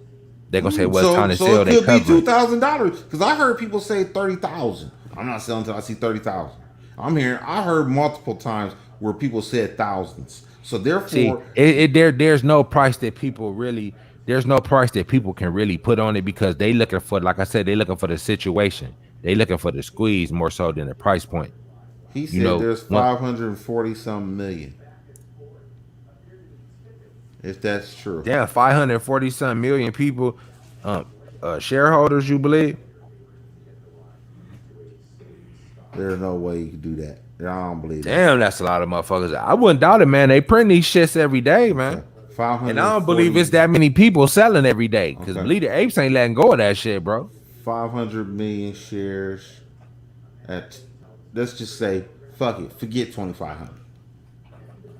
They're gonna say, "Well, it's time to sell." It They could be covering. $2,000 because I heard people say 30,000. I'm not selling until I see 30,000. I heard multiple times where people said thousands. So therefore, see, there's no price that people really. There's no price that people can really put on it because they looking for, like I said, they looking for the situation. They looking for the squeeze more so than the price point. He said there's 540 something million. If that's true. Damn, 540 something million people, shareholders, you believe? There's no way you can do that. I don't believe that. Damn, that's a lot of motherfuckers. I wouldn't doubt it, man. They print these shits every day, man. Okay. And I don't believe it's that many people selling every day. Because believe the apes ain't letting go of that shit, bro. 500 million shares at, let's just say, fuck it, forget 2,500.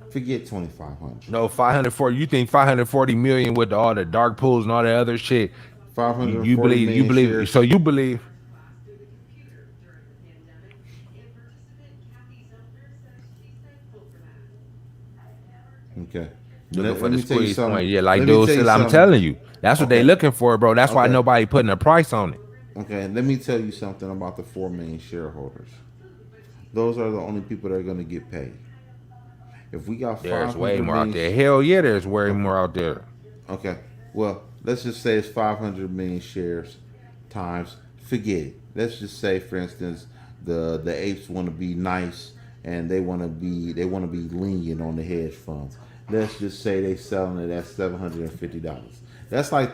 Forget 2,500. No, 540. You think 540 million with all the dark pools and all that other shit? 540 you believe shares. So you believe? Okay. Looking for Let the me tell you squeeze something. point. Yeah, like dude said, I'm telling you. That's what they looking for, bro. That's why nobody putting a price on it. Okay, let me tell you something about the 4 million shareholders. Those are the only people that are going to get paid. If we got there's way more out there. Hell yeah, there's way more out there. Okay, well, let's just say it's 500 million shares times. Forget it. Let's just say, for instance, the apes want to be nice and they want to be lenient on the hedge funds. Let's just say they selling it at $750. That's like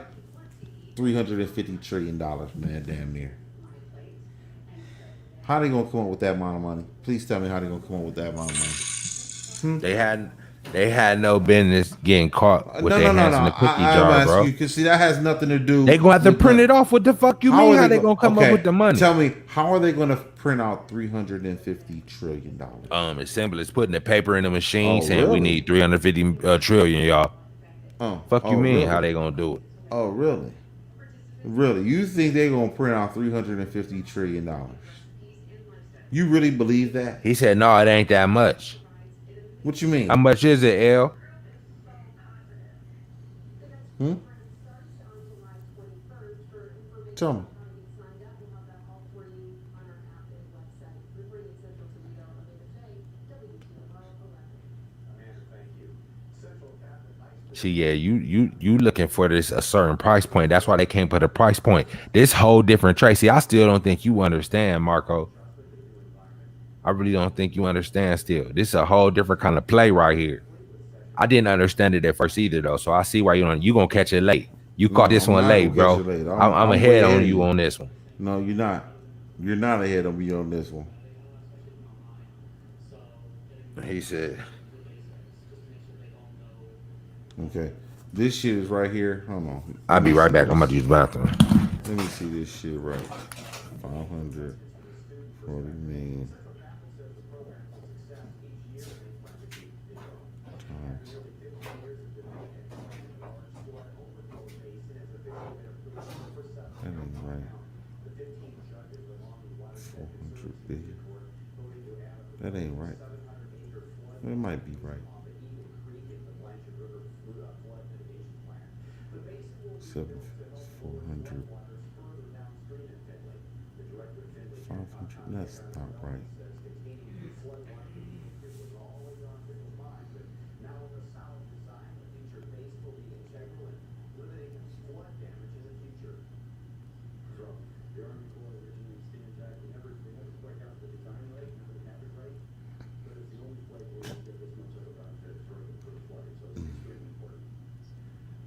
$350 trillion, man, damn near. How they gonna come up with that amount of money? Please tell me how they gonna come up with that amount of money. They had no business getting caught with their hands in the cookie jar, bro. Because see, that has nothing to do. They gonna have to print it off. What the fuck you mean? How they gonna come up with the money? Tell me, how are they gonna print out $350 trillion? It's simple. It's putting the paper in the machine saying we need 350 trillion, y'all. Fuck you mean? Really? How they gonna do it? Oh, really? Really? You think they're gonna print out $350 trillion? You really believe that? He said, no, it ain't that much. What you mean? How much is it, L? Tell me. See, yeah, you looking for this a certain price point. That's why they can't put a price point. This whole different trade. See, I still don't think you understand, Marco. I really don't think you understand still. This is a whole different kind of play right here. I didn't understand it at first either, though. So I see why you gonna catch it late. You caught this one late, bro. I'm ahead on you on this one. No, you're not. You're not ahead of me on this one. He said. Okay. This shit is right here. Hold on. I'll be right back. I'm about to use the bathroom. Let me see this shit right. 540 million. That ain't right. 400 billion. That ain't right. It might be right. 400. 500. That's not right.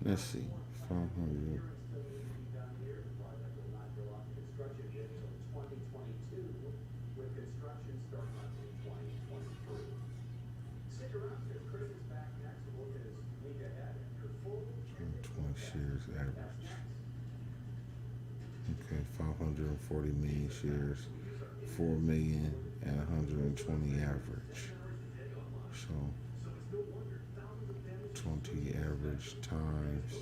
Let's see. 500. Shares average. Okay, 540 million shares, 4 million and 120 average. So 20 average times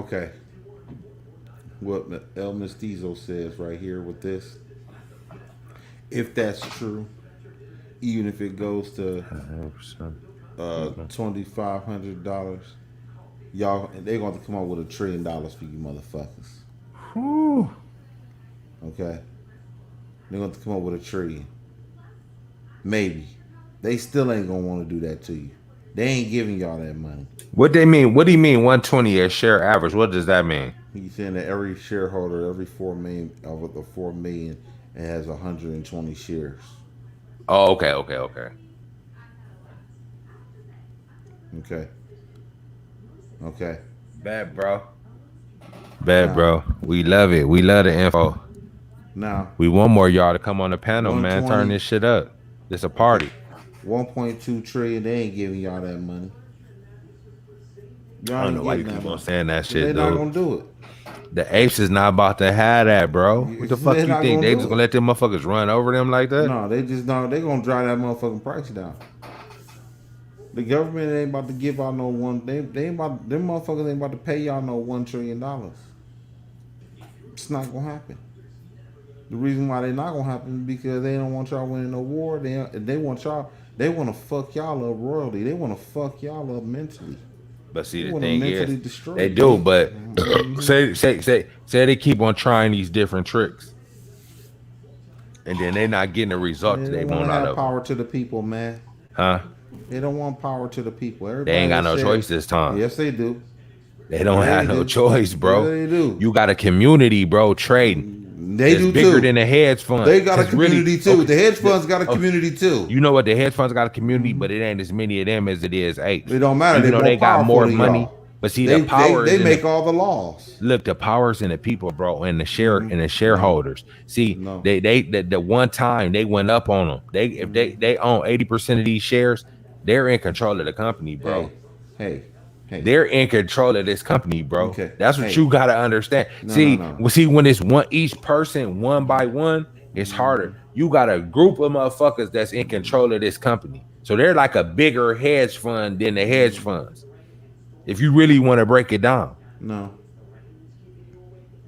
Okay. What El Mestizo says right here with this, if that's true, even if it goes to 100%. $2,500, y'all they're going to come up with $1 trillion for you motherfuckers. Whew. Okay, they're going to come up with $1 trillion. Maybe they still ain't gonna want to do that to you. They ain't giving y'all that money. What they mean? What do you mean 120 a share average? What does that mean? He's saying that every shareholder, every 4 million of the 4 million, it has 120 shares. Oh, okay. Okay. Bad, bro. We love it. We love the info. Now we want more y'all to come on the panel, man. 120 Turn this shit up. It's a party. 1.2 trillion. They ain't giving y'all that money. Y'all I don't know why you keep on saying that shit, dude. They're not gonna do it. The apes is not about to have that, bro. What the fuck you think? They just gonna let them motherfuckers run over them like that? No, they just don't. They gonna drive that motherfucking price down. The government ain't about to give out no one. They ain't about. Them motherfuckers ain't about to pay y'all no $1 trillion. It's not gonna happen. The reason why they not gonna happen is because they don't want y'all winning no war. They want y'all. They want to fuck y'all up royally. They want to fuck y'all up mentally. But see, the thing is, they do. But say they keep on trying these different tricks, and then they not getting the result they want out of power them. To the people, man. Huh? They don't want power to the people. Everybody they ain't got no choice this time. Yes, they do. They don't have no choice, bro. Yeah, they do. You got a community, bro, trading. They do bigger too. than the hedge fund. They got a community too. Okay. The hedge funds got a community too. You know what? The hedge funds got a community, but it ain't as many of them as it is apes. It don't matter. They got more money. But see, the power they make all the laws. Look, the power's in the people, bro, and the shareholders. See, they the one time they went up on them. If they own 80% of these shares, they're in control of the company, bro. Hey. They're in control of this company, bro. Okay. That's what you gotta understand. See, when it's each person one by one, it's harder. You got a group of motherfuckers that's in control of this company. So they're like a bigger hedge fund than the hedge funds. If you really want to break it down. No,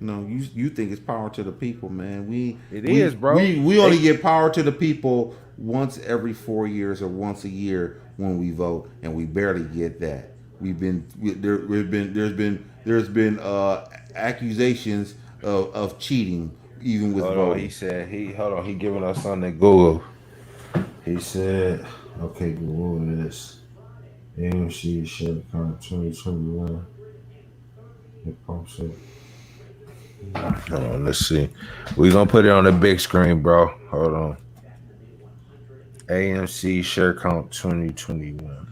you think it's power to the people, man. It is, bro. We only get power to the people once every 4 years or once a year when we vote, and we barely get that. There's been accusations of cheating even with voting. He said he giving us something to Google. He said, okay, Google, what is this? AMC share count 2021. It pops up. Hold on, let's see. We're gonna put it on the big screen, bro. Hold on. AMC share count 2021.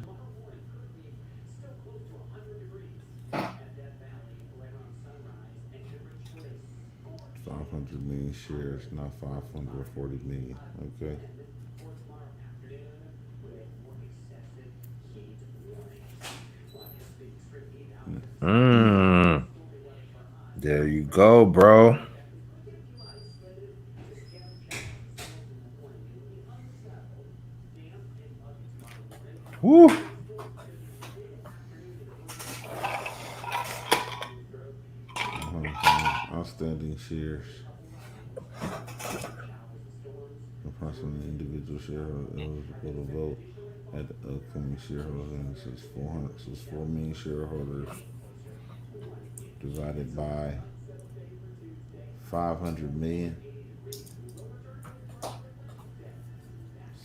500 million shares, not 540 million. Okay. There you go, bro. Woo. Outstanding shares. Approximately individual shareholders eligible to vote at the upcoming shareholders. It's 400. So it's 4 million shareholders divided by 500 million.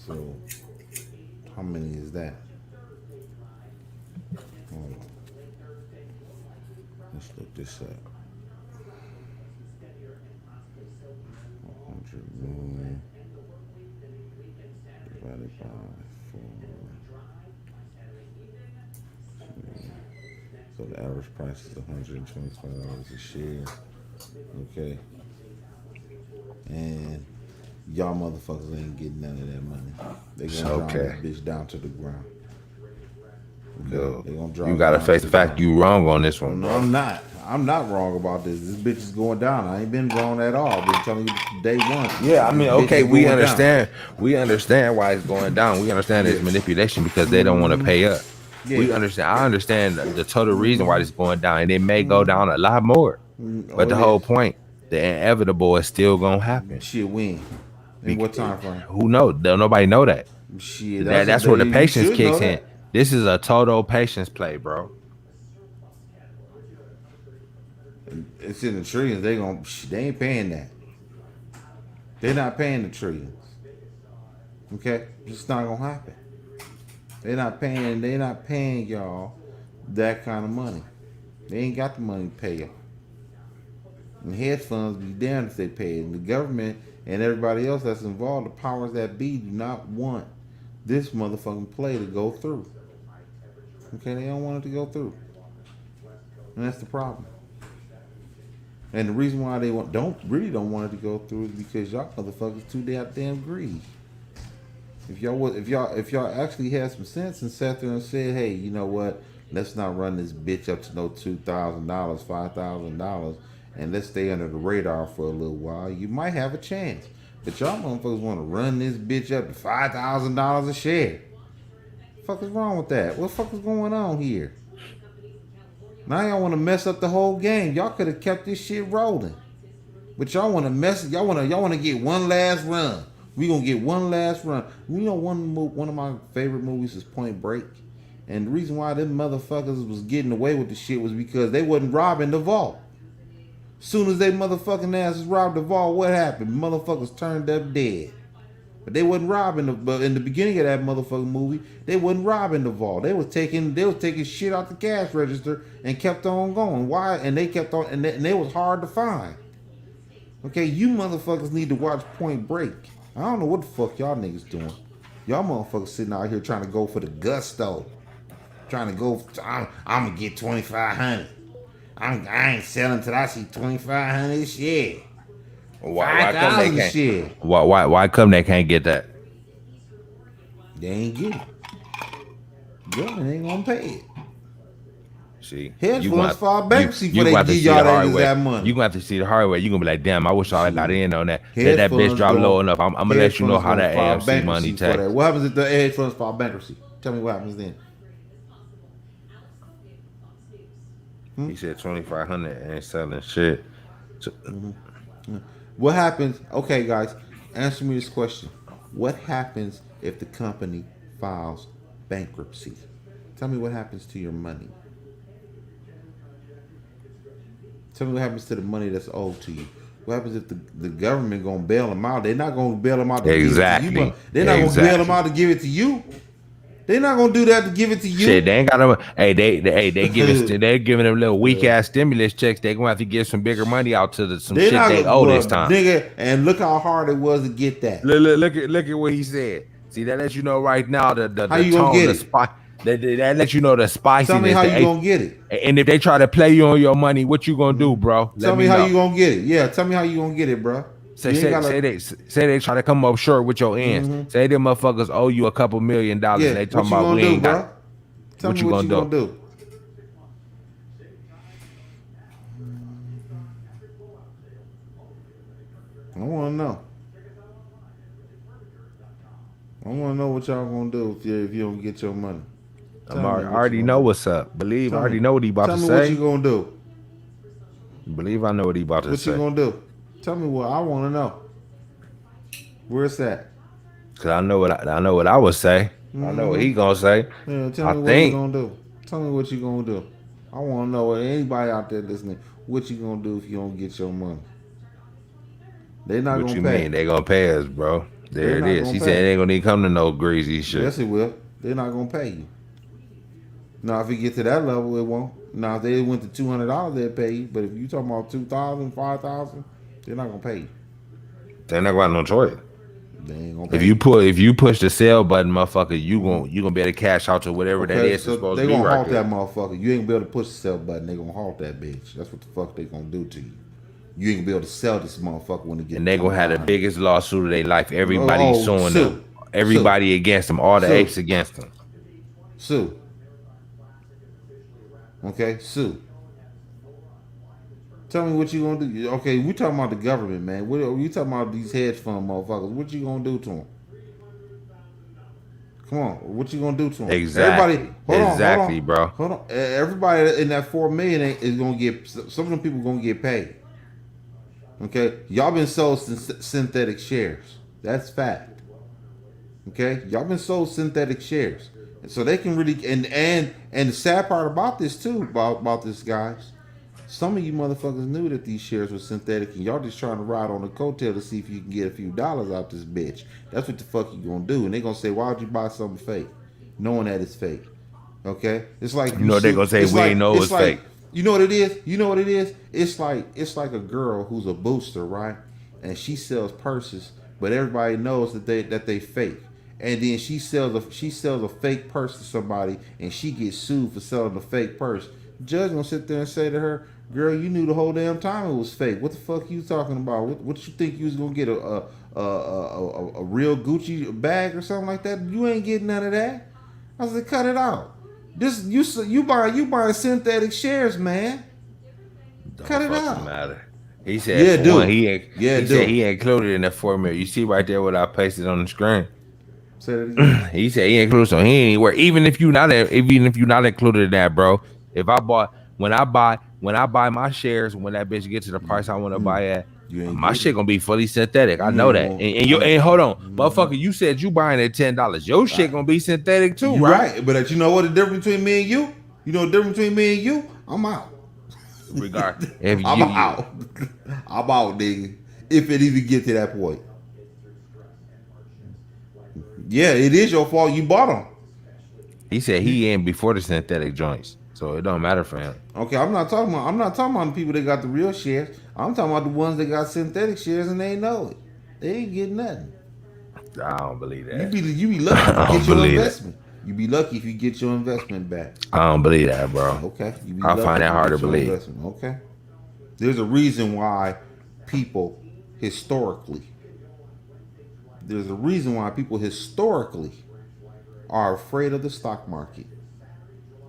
So how many is that? Hold on. Let's look this up. 100 million divided by 4. So the average price is $125 a share. Okay. And y'all motherfuckers ain't getting none of that money. They gonna drive that bitch down to the ground. Okay. They gonna drive you gotta face the fact you wrong on this one. No, I'm not. I'm not wrong about this. This bitch is going down. I ain't been wrong at all. I've been telling you day one. Yeah, I mean, okay, we understand. We understand why it's going down. We understand it's manipulation because they don't want to pay up. We understand. I understand the total reason why it's going down, and it may go down a lot more. But the whole point, the inevitable is still gonna happen. Shit, when? In what time frame? Who knows? Nobody know that. Shit, That's where the patience kicks in. This is a total patience play, bro. It's in the trillions. They ain't paying that. They're not paying the trillions. Okay, it's not gonna happen. They're not paying y'all that kind of money. They ain't got the money to pay y'all. And hedge funds be damned if they pay it. And the government and everybody else that's involved, the powers that be, do not want this motherfucking play to go through. Okay, they don't want it to go through. And that's the problem. And the reason why they don't want it to go through is because y'all motherfuckers too damn greedy. If y'all actually had some sense and sat there and said, hey, you know what? Let's not run this bitch up to no $2,000, $5,000, and let's stay under the radar for a little while. You might have a chance. But y'all motherfuckers want to run this bitch up to $5,000 a share. What the fuck is wrong with that? What the fuck is going on here? Now y'all want to mess up the whole game. Y'all could have kept this shit rolling. But y'all want to mess it. Y'all want to get one last run. We gonna get one last run. You know, one of my favorite movies is Point Break, and the reason why them motherfuckers was getting away with the shit was because they wasn't robbing the vault. Soon as they motherfucking asses robbed the vault, what happened? Motherfuckers turned up dead. But they wasn't robbing but in the beginning of that motherfucking movie, they wasn't robbing the vault. They was taking shit out the cash register and kept on going. Why? And they kept on, and they was hard to find. Okay, you motherfuckers need to watch Point Break. I don't know what the fuck y'all niggas doing. Y'all motherfuckers sitting out here trying to go for the gusto. Trying to go, I'm gonna get 2,500. I ain't selling till I see 2,500 shit. Why come they can't? Why come they can't get that? They ain't get it. Government ain't gonna pay it. See, hedge funds file bankruptcy before they give y'all that money. You gonna have to see the hard way. You gonna be like, damn, I wish I got in on that. Let that bitch drop low enough. I'm gonna let you know how that AMC money tax. What happens if the hedge funds file bankruptcy? Tell me what happens then. He said 2,500 ain't selling shit. So, what happens? Okay, guys, answer me this question. What happens if the company files bankruptcy? Tell me what happens to your money. Tell me what happens to the money that's owed to you. What happens if the government gonna bail them out? They're not gonna bail them out to give it to you. They're not gonna bail them out to give it to you. They're not gonna do that to give it to you. Shit, they ain't got no. Hey, they giving them little weak ass stimulus checks. They gonna have to give some bigger money out to some shit they owe this time. Nigga, and look how hard it was to get that. Look at what he said. See, that lets you know right now the how you tone, gonna get it? That lets you know the spiciness. Tell me how you gonna get it. And if they try to play you on your money, what you gonna do, bro? Tell me how you gonna get it. Yeah, tell me how you gonna get it, bro. Say they try to come up short with your ends. Mm-hmm. Say them motherfuckers owe you a couple $1 million. Yeah, and they talking about we ain't got. Tell me what you gonna do. I wanna know. I want to know what y'all gonna do if you don't get your money. I already know what's up. I already know what he about to say. Tell me what you gonna do. Believe I know what he about to say. What you gonna do? Tell me what I want to know. Where's that? Cause I know what I would say. Mm-hmm. I know what he gonna say. Yeah, tell me what you gonna do. Tell me what you gonna do. I want to know what anybody out there listening. What you gonna do if you don't get your money? They not gonna pay. What you mean? They gonna pay us, bro. There it is. He said they ain't gonna need to come to no greasy shit. Yes, it will. They're not gonna pay you. Now, if you get to that level, it won't. Now, if they went to $200, they'll pay you. But if you talking about $2,000, $5,000, they're not gonna pay you. They're not gonna have no choice. They ain't gonna pay if you push the sell button, motherfucker, you gonna be able to cash out to whatever that is. So supposed to be. They gonna halt that motherfucker. You ain't gonna be able to push the sell button. They gonna halt that bitch. That's what the fuck they gonna do to you. You ain't gonna be able to sell this motherfucker when they get. And they gonna have the biggest lawsuit of their life. Everybody suing them. Everybody against them. All the apes against them. Sue. Okay, sue. Tell me what you gonna do. Okay, we talking about the government, man. What are you talking about? These hedge fund motherfuckers. What you gonna do to them? Come on, what you gonna do to them? Exactly. Everybody, hold on, bro. hold on. Everybody in that 4 million is gonna get. Some of them people gonna get paid. Okay, y'all been sold synthetic shares. That's fact. Okay, y'all been sold synthetic shares, and so they can really and the sad part about this too about this, guys. Some of you motherfuckers knew that these shares were synthetic, and y'all just trying to ride on the coattail to see if you can get a few dollars out this bitch. That's what the fuck you gonna do, and they gonna say, "Why would you buy something fake, knowing that it's fake?" Okay, it's like You know they gonna say we ain't know it's fake. You know what it is? You know what it is? It's like a girl who's a booster, right? And she sells purses, but everybody knows that they fake. And then she sells a fake purse to somebody, and she gets sued for selling a fake purse. The judge gonna sit there and say to her, "Girl, you knew the whole damn time it was fake. What the fuck you talking about? What you think you was gonna get a real Gucci bag or something like that? You ain't getting none of that." I was like, "Cut it out. This you buying synthetic shares, man. Cut it out." Matter. He said, dude. He said he included in the 4 million. You see right there what I pasted on the screen. Say that again. He said he included, so he ain't anywhere. Even if you're not included in that, bro. If I bought when I buy my shares, when that bitch gets to the price I want to buy at, my shit gonna be fully synthetic. I know that. And hold on, motherfucker, you said you buying at $10. Your shit gonna be synthetic too, right? But you know what the difference between me and you? You know the difference between me and you? I'm out. Regard. I'm out. I'm out, nigga. If it even get to that point. Yeah, it is your fault you bought them. He said he in before the synthetic joints, so it don't matter for him. Okay, I'm not talking about the people that got the real shares. I'm talking about the ones that got synthetic shares and they ain't know it. They ain't getting nothing. I don't believe that. You be lucky if you get your investment. You be lucky if you get your investment back. I don't believe that, bro. Okay, I find that hard to believe. Okay, there's a reason why people historically. There's a reason why people historically are afraid of the stock market.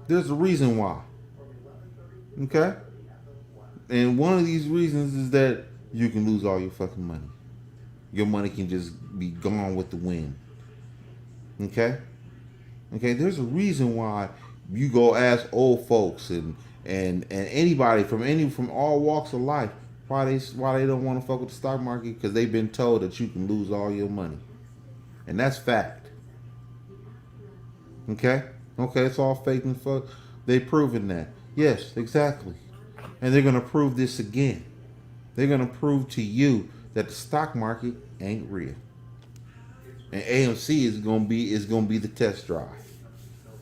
There's a reason why. Okay? And one of these reasons is that you can lose all your fucking money. Your money can just be gone with the wind. Okay? Okay, there's a reason why you go ask old folks and anybody from all walks of life why they don't want to fuck with the stock market, because they've been told that you can lose all your money. And that's fact. Okay? Okay, it's all fake and fuck. They proven that. Yes, exactly. And they're gonna prove this again. They're gonna prove to you that the stock market ain't real. And AMC is gonna be the test drive.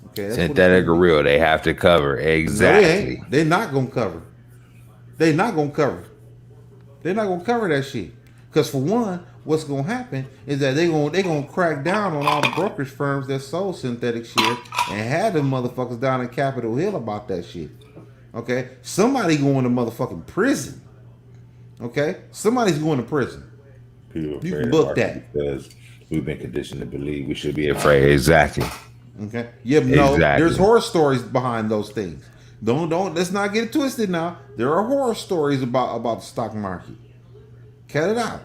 Okay, synthetic or real, they have to cover. Exactly. No, they ain't. They're not gonna cover. They're not gonna cover. They're not gonna cover that shit. Because for one, what's gonna happen is that they gonna crack down on all the brokerage firms that sold synthetic shares and had them motherfuckers down in Capitol Hill about that shit. Okay? Somebody going to motherfucking prison. Okay? Somebody's going to prison. You can book that. Because we've been conditioned to believe we should be afraid. Exactly. Okay? Yeah, no, there's horror stories behind those things. Don't let's not get it twisted now. There are horror stories about the stock market. Cut it out.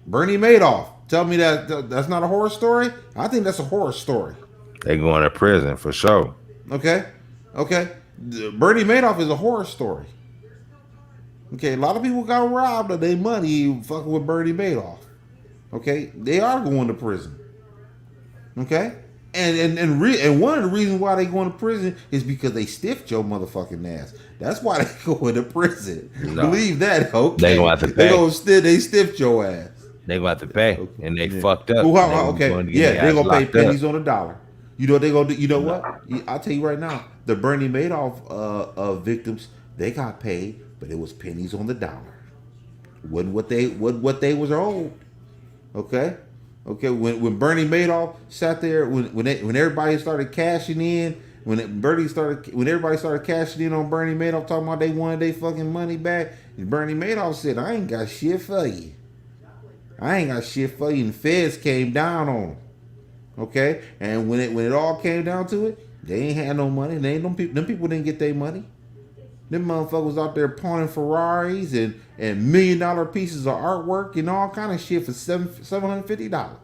Bernie Madoff. Tell me that's not a horror story? I think that's a horror story. They going to prison for sure. Okay? Bernie Madoff is a horror story. Okay, a lot of people got robbed of their money fucking with Bernie Madoff. Okay? They are going to prison. Okay? And one of the reasons why they going to prison is because they stiffed your motherfucking ass. That's why they going to prison. No. Believe that, okay? They gonna have to pay. They stiffed your ass. They gonna have to pay, and they fucked up. Okay, they gonna pay pennies on the dollar. You know what they gonna do? You know what? I'll tell you right now. The Bernie Madoff victims, they got paid, but it was pennies on the dollar. Wasn't what they was owed. Okay. Okay, when Bernie Madoff sat there, when everybody started cashing in, when everybody started cashing in on Bernie Madoff, talking about they wanted their fucking money back, and Bernie Madoff said, "I ain't got shit for you. I ain't got shit for you." And the feds came down on him. Okay, and when it all came down to it, they ain't had no money. Them people didn't get their money. Them motherfuckers out there pawning Ferraris and $1 million pieces of artwork and all kind of shit for $750.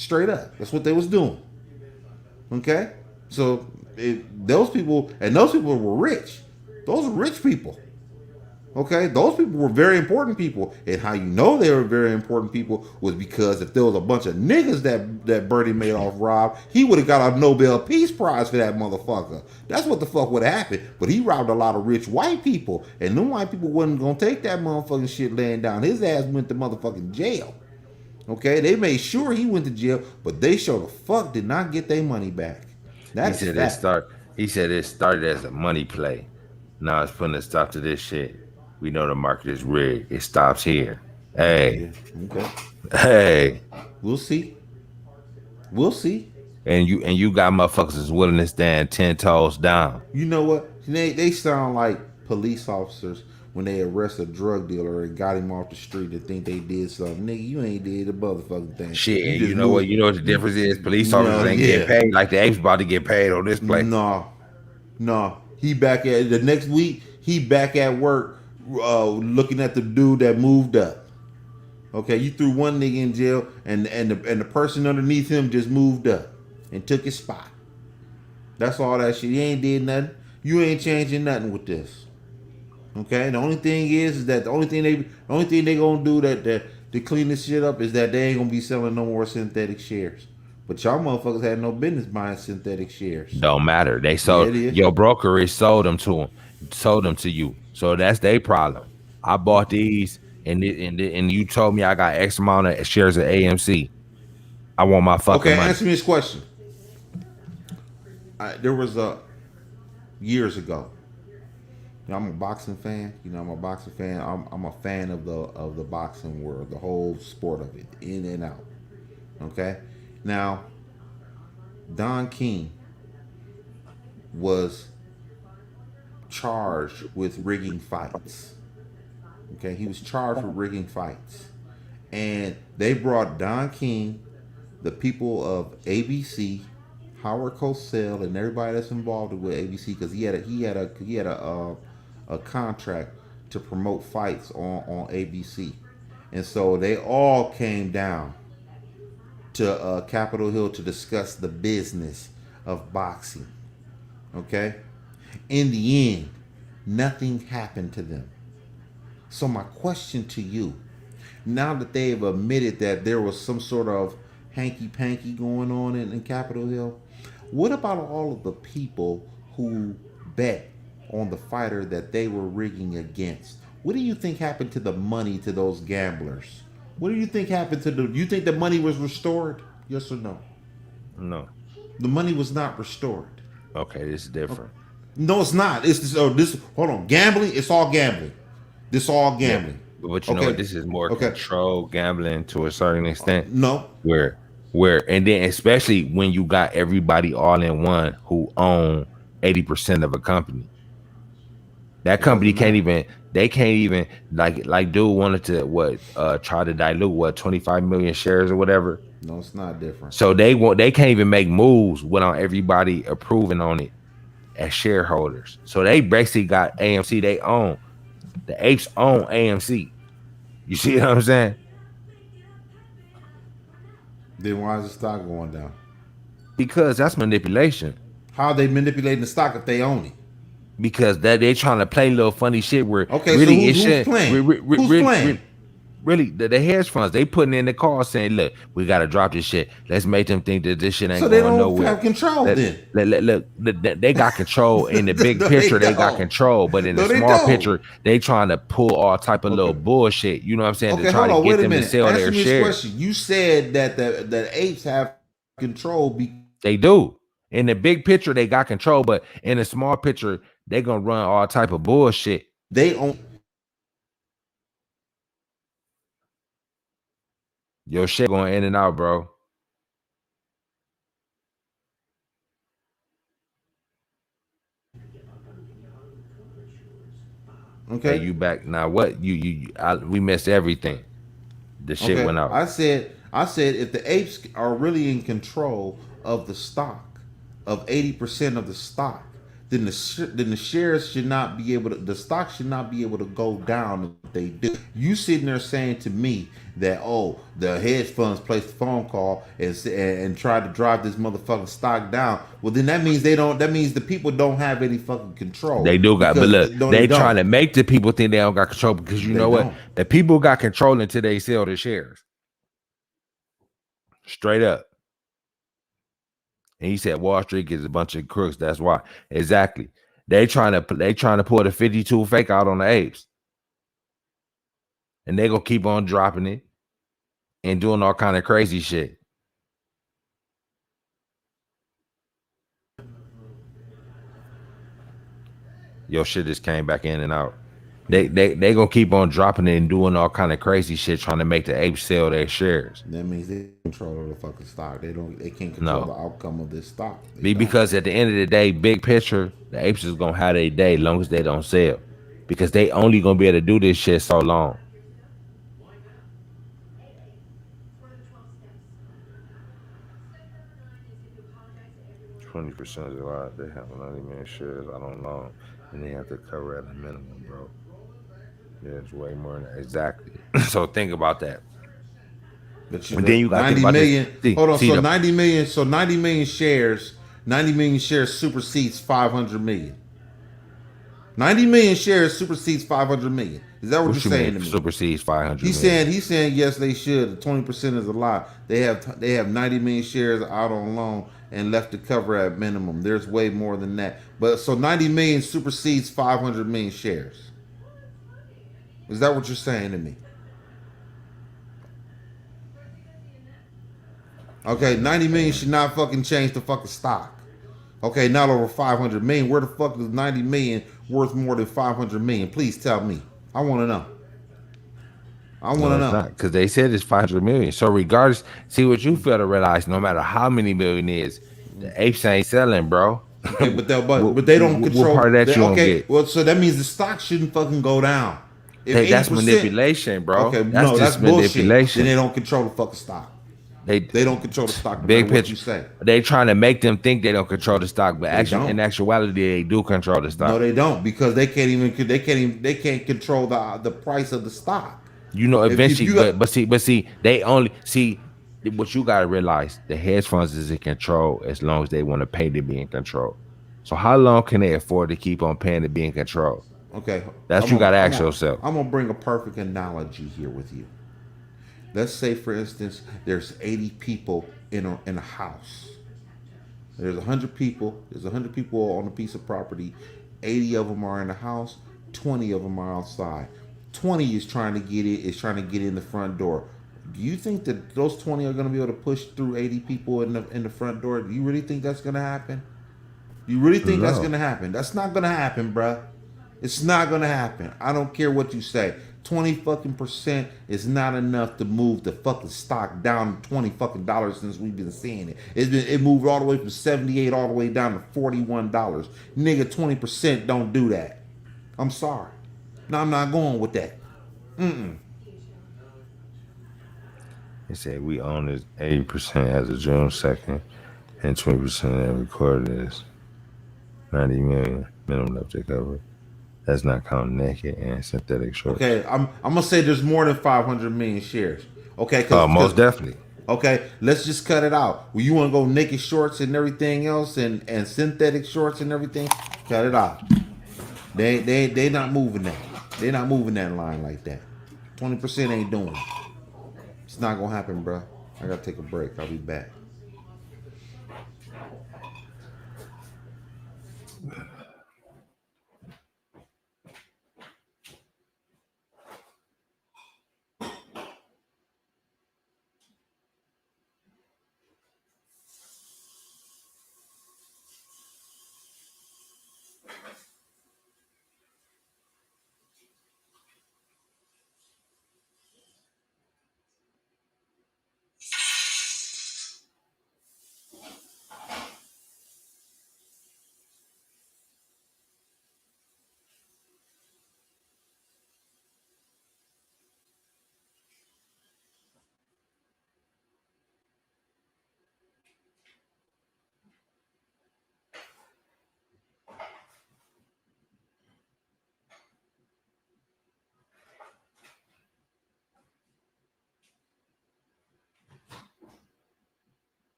Straight up. That's what they was doing. Okay? So those people were rich. Those are rich people. Okay, those people were very important people, and how you know they were very important people was because if there was a bunch of niggas that Bernie Madoff robbed, he would have got a Nobel Peace Prize for that motherfucker. That's what the fuck would have happened. But he robbed a lot of rich white people, and them white people wasn't gonna take that motherfucking shit laying down. His ass went to motherfucking jail. Okay, they made sure he went to jail, but they sure the fuck did not get their money back. That's fact. He said it started as a money play. Now it's putting a stop to this shit. We know the market is rigged. It stops here. Hey, Yeah. Okay. hey, We'll see. We'll see. and you got motherfuckers is willing to stand 10 toes down. You know what? They sound like police officers when they arrest a drug dealer and got him off the street and think they did something. Nigga, you ain't did a motherfucking thing. Shit, and just you know what? moved. You know what the difference is? Police No, officers ain't yeah. getting paid like the apes about to get paid on this play. No. He back at the next week. He back at work, looking at the dude that moved up. Okay, you threw one nigga in jail, and the person underneath him just moved up and took his spot. That's all that shit. He ain't did nothing. You ain't changing nothing with this. Okay. The only thing is that the only thing they gonna do that to clean this shit up is that they ain't gonna be selling no more synthetic shares. But y'all motherfuckers had no business buying synthetic shares. Don't matter. They sold your brokerage sold them to you. So that's their problem. I bought these, and you told me I got X amount of shares of AMC. I want my fucking money. Answer me this question. There was years ago. You know, I'm a boxing fan. I'm a fan of the boxing world, the whole sport of it, in and out. Okay. Now, Don King was charged with rigging fights. Okay, he was charged with rigging fights, and they brought Don King, the people of ABC, Howard Cosell, and everybody that's involved with ABC, because he had a contract to promote fights on ABC, and so they all came down to Capitol Hill to discuss the business of boxing. Okay, in the end, nothing happened to them. So my question to you, now that they've admitted that there was some sort of hanky-panky going on in Capitol Hill, what about all of the people who bet on the fighter that they were rigging against? What do you think happened to the money to those gamblers? What do you think happened to you think the money was restored? Yes or no? No. The money was not restored. Okay, this is different. No, it's not. It's hold on. Gambling, it's all gambling. This all gambling. Yeah, but you know what? This is more controlled gambling to a certain extent. No. Where and then especially when you got everybody all in one who own 80% of a company. That company can't even like dude wanted to try to dilute 25 million shares or whatever. No, it's not different. So they can't even make moves without everybody approving on it as shareholders. So they basically got AMC they own. The apes own AMC. You see what I'm saying? Then why is the stock going down? Because that's manipulation. How are they manipulating the stock if they own it? Because they're trying to play little funny shit where really so who's playing? Who's playing? Really, the hedge funds, they putting in the call saying, look, we got to drop this shit. Let's make them think that this shit ain't going nowhere. So they don't have control then. Look, they got control in the big picture. They got control. But in the small picture, they trying to pull all type of little bullshit. You know what I'm saying? To try to get them to sell their shares. You said that the apes have control. They do. In the big picture, they got control. But in the small picture, they going to run all type of bullshit. They own. Your shit going in and out, bro. Okay, hey, you back now? What we missed everything. The shit went out. I said if the apes are really in control of the stock, of 80% of the stock, then the shares should not be able to, the stock should not be able to go down if they do. You sitting there saying to me that, oh, the hedge funds placed a phone call and tried to drive this motherfucking stock down. Well, then that means they don't. That means the people don't have any fucking control. They do got, but look, No, they don't. trying to make the people think they don't got control because you They know what? don't. The people got control until they sell their shares. Straight up. And he said Wall Street is a bunch of crooks. That's why. Exactly. They trying to pull the 52 fake out on the apes. And they gonna keep on dropping it and doing all kind of crazy shit. Your shit just came back in and out. They gonna keep on dropping it and doing all kind of crazy shit, trying to make the apes sell their shares. That means they control the fucking stock. They can't control the outcome of this stock. Because at the end of the day, big picture, the apes is gonna have their day long as they don't sell. Because they only gonna be able to do this shit so long. $20% is a lot. They have 90 million shares. I don't know. And they have to cover at a minimum, bro. Yeah, it's way more than that. Exactly. So think about that. But and then you got 90 million. Hold on. So 90 million. So 90 million shares. 90 million shares supersedes 500 million. 90 million shares supersedes 500 million. Is that what you're saying to me? Supersedes 500 he's saying yes, they should. 20% is a lot. They have 90 million shares out on loan and left to cover at minimum. There's way more than that. But so 90 million supersedes 500 million shares. Is that what you're saying to me? Okay, 90 million should not fucking change the fucking stock. Okay, not over 500 million. Where the fuck is 90 million worth more than 500 million? Please tell me. I want to know. I want to know. Because they said it's 500 million. So regardless, see what you fail to realize, no matter how many million it is, the apes ain't selling, bro. Okay, but they don't control. What part of that you don't get? Well, so that means the stock shouldn't fucking go down. If that's manipulation, bro. Okay, that's manipulation. Bullshit. Then they don't control the fucking stock. They don't control the stock. Big picture. What you say. They trying to make them think they don't control the stock, but actually, in actuality, they do control the stock. No, they don't, because they can't control the price of the stock. You know, eventually, but see, they only see what you gotta realize. The hedge funds is in control as long as they want to pay to be in control. So how long can they afford to keep on paying to be in control? Okay, you gotta ask yourself. I'm gonna bring a perfect analogy here with you. Let's say, for instance, there's 80 people in a house. There's 100 people. There's 100 people on a piece of property. 80 of them are in the house. 20 of them are outside. 20 is trying to get in the front door. Do you think that those 20 are going to be able to push through 80 people in the front door? Do you really think that's going to happen? Do you really think that's going to happen? That's not going to happen, bruh. It's not going to happen. I don't care what you say. 20 fucking % is not enough to move the fucking stock down $20 fucking since we've been seeing it. It moved all the way from 78 all the way down to $41. Nigga, 20% don't do that. I'm sorry. No, I'm not going with that. They said we own it 80% as of June 2nd and 20% that recorded is 90 million minimum left to cover. That's not counting naked and synthetic shorts. Okay, I'm gonna say there's more than 500 million shares. Okay, most definitely. Okay, let's just cut it out. Well, you want to go naked shorts and everything else, and synthetic shorts and everything? Cut it out. They not moving that. They not moving that line like that. 20% ain't doing it. It's not gonna happen, bro. I gotta take a break. I'll be back.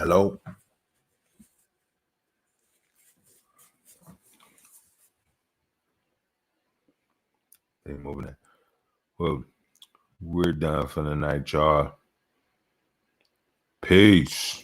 Hello. They moving it. Well, we're done for the night, y'all. Peace.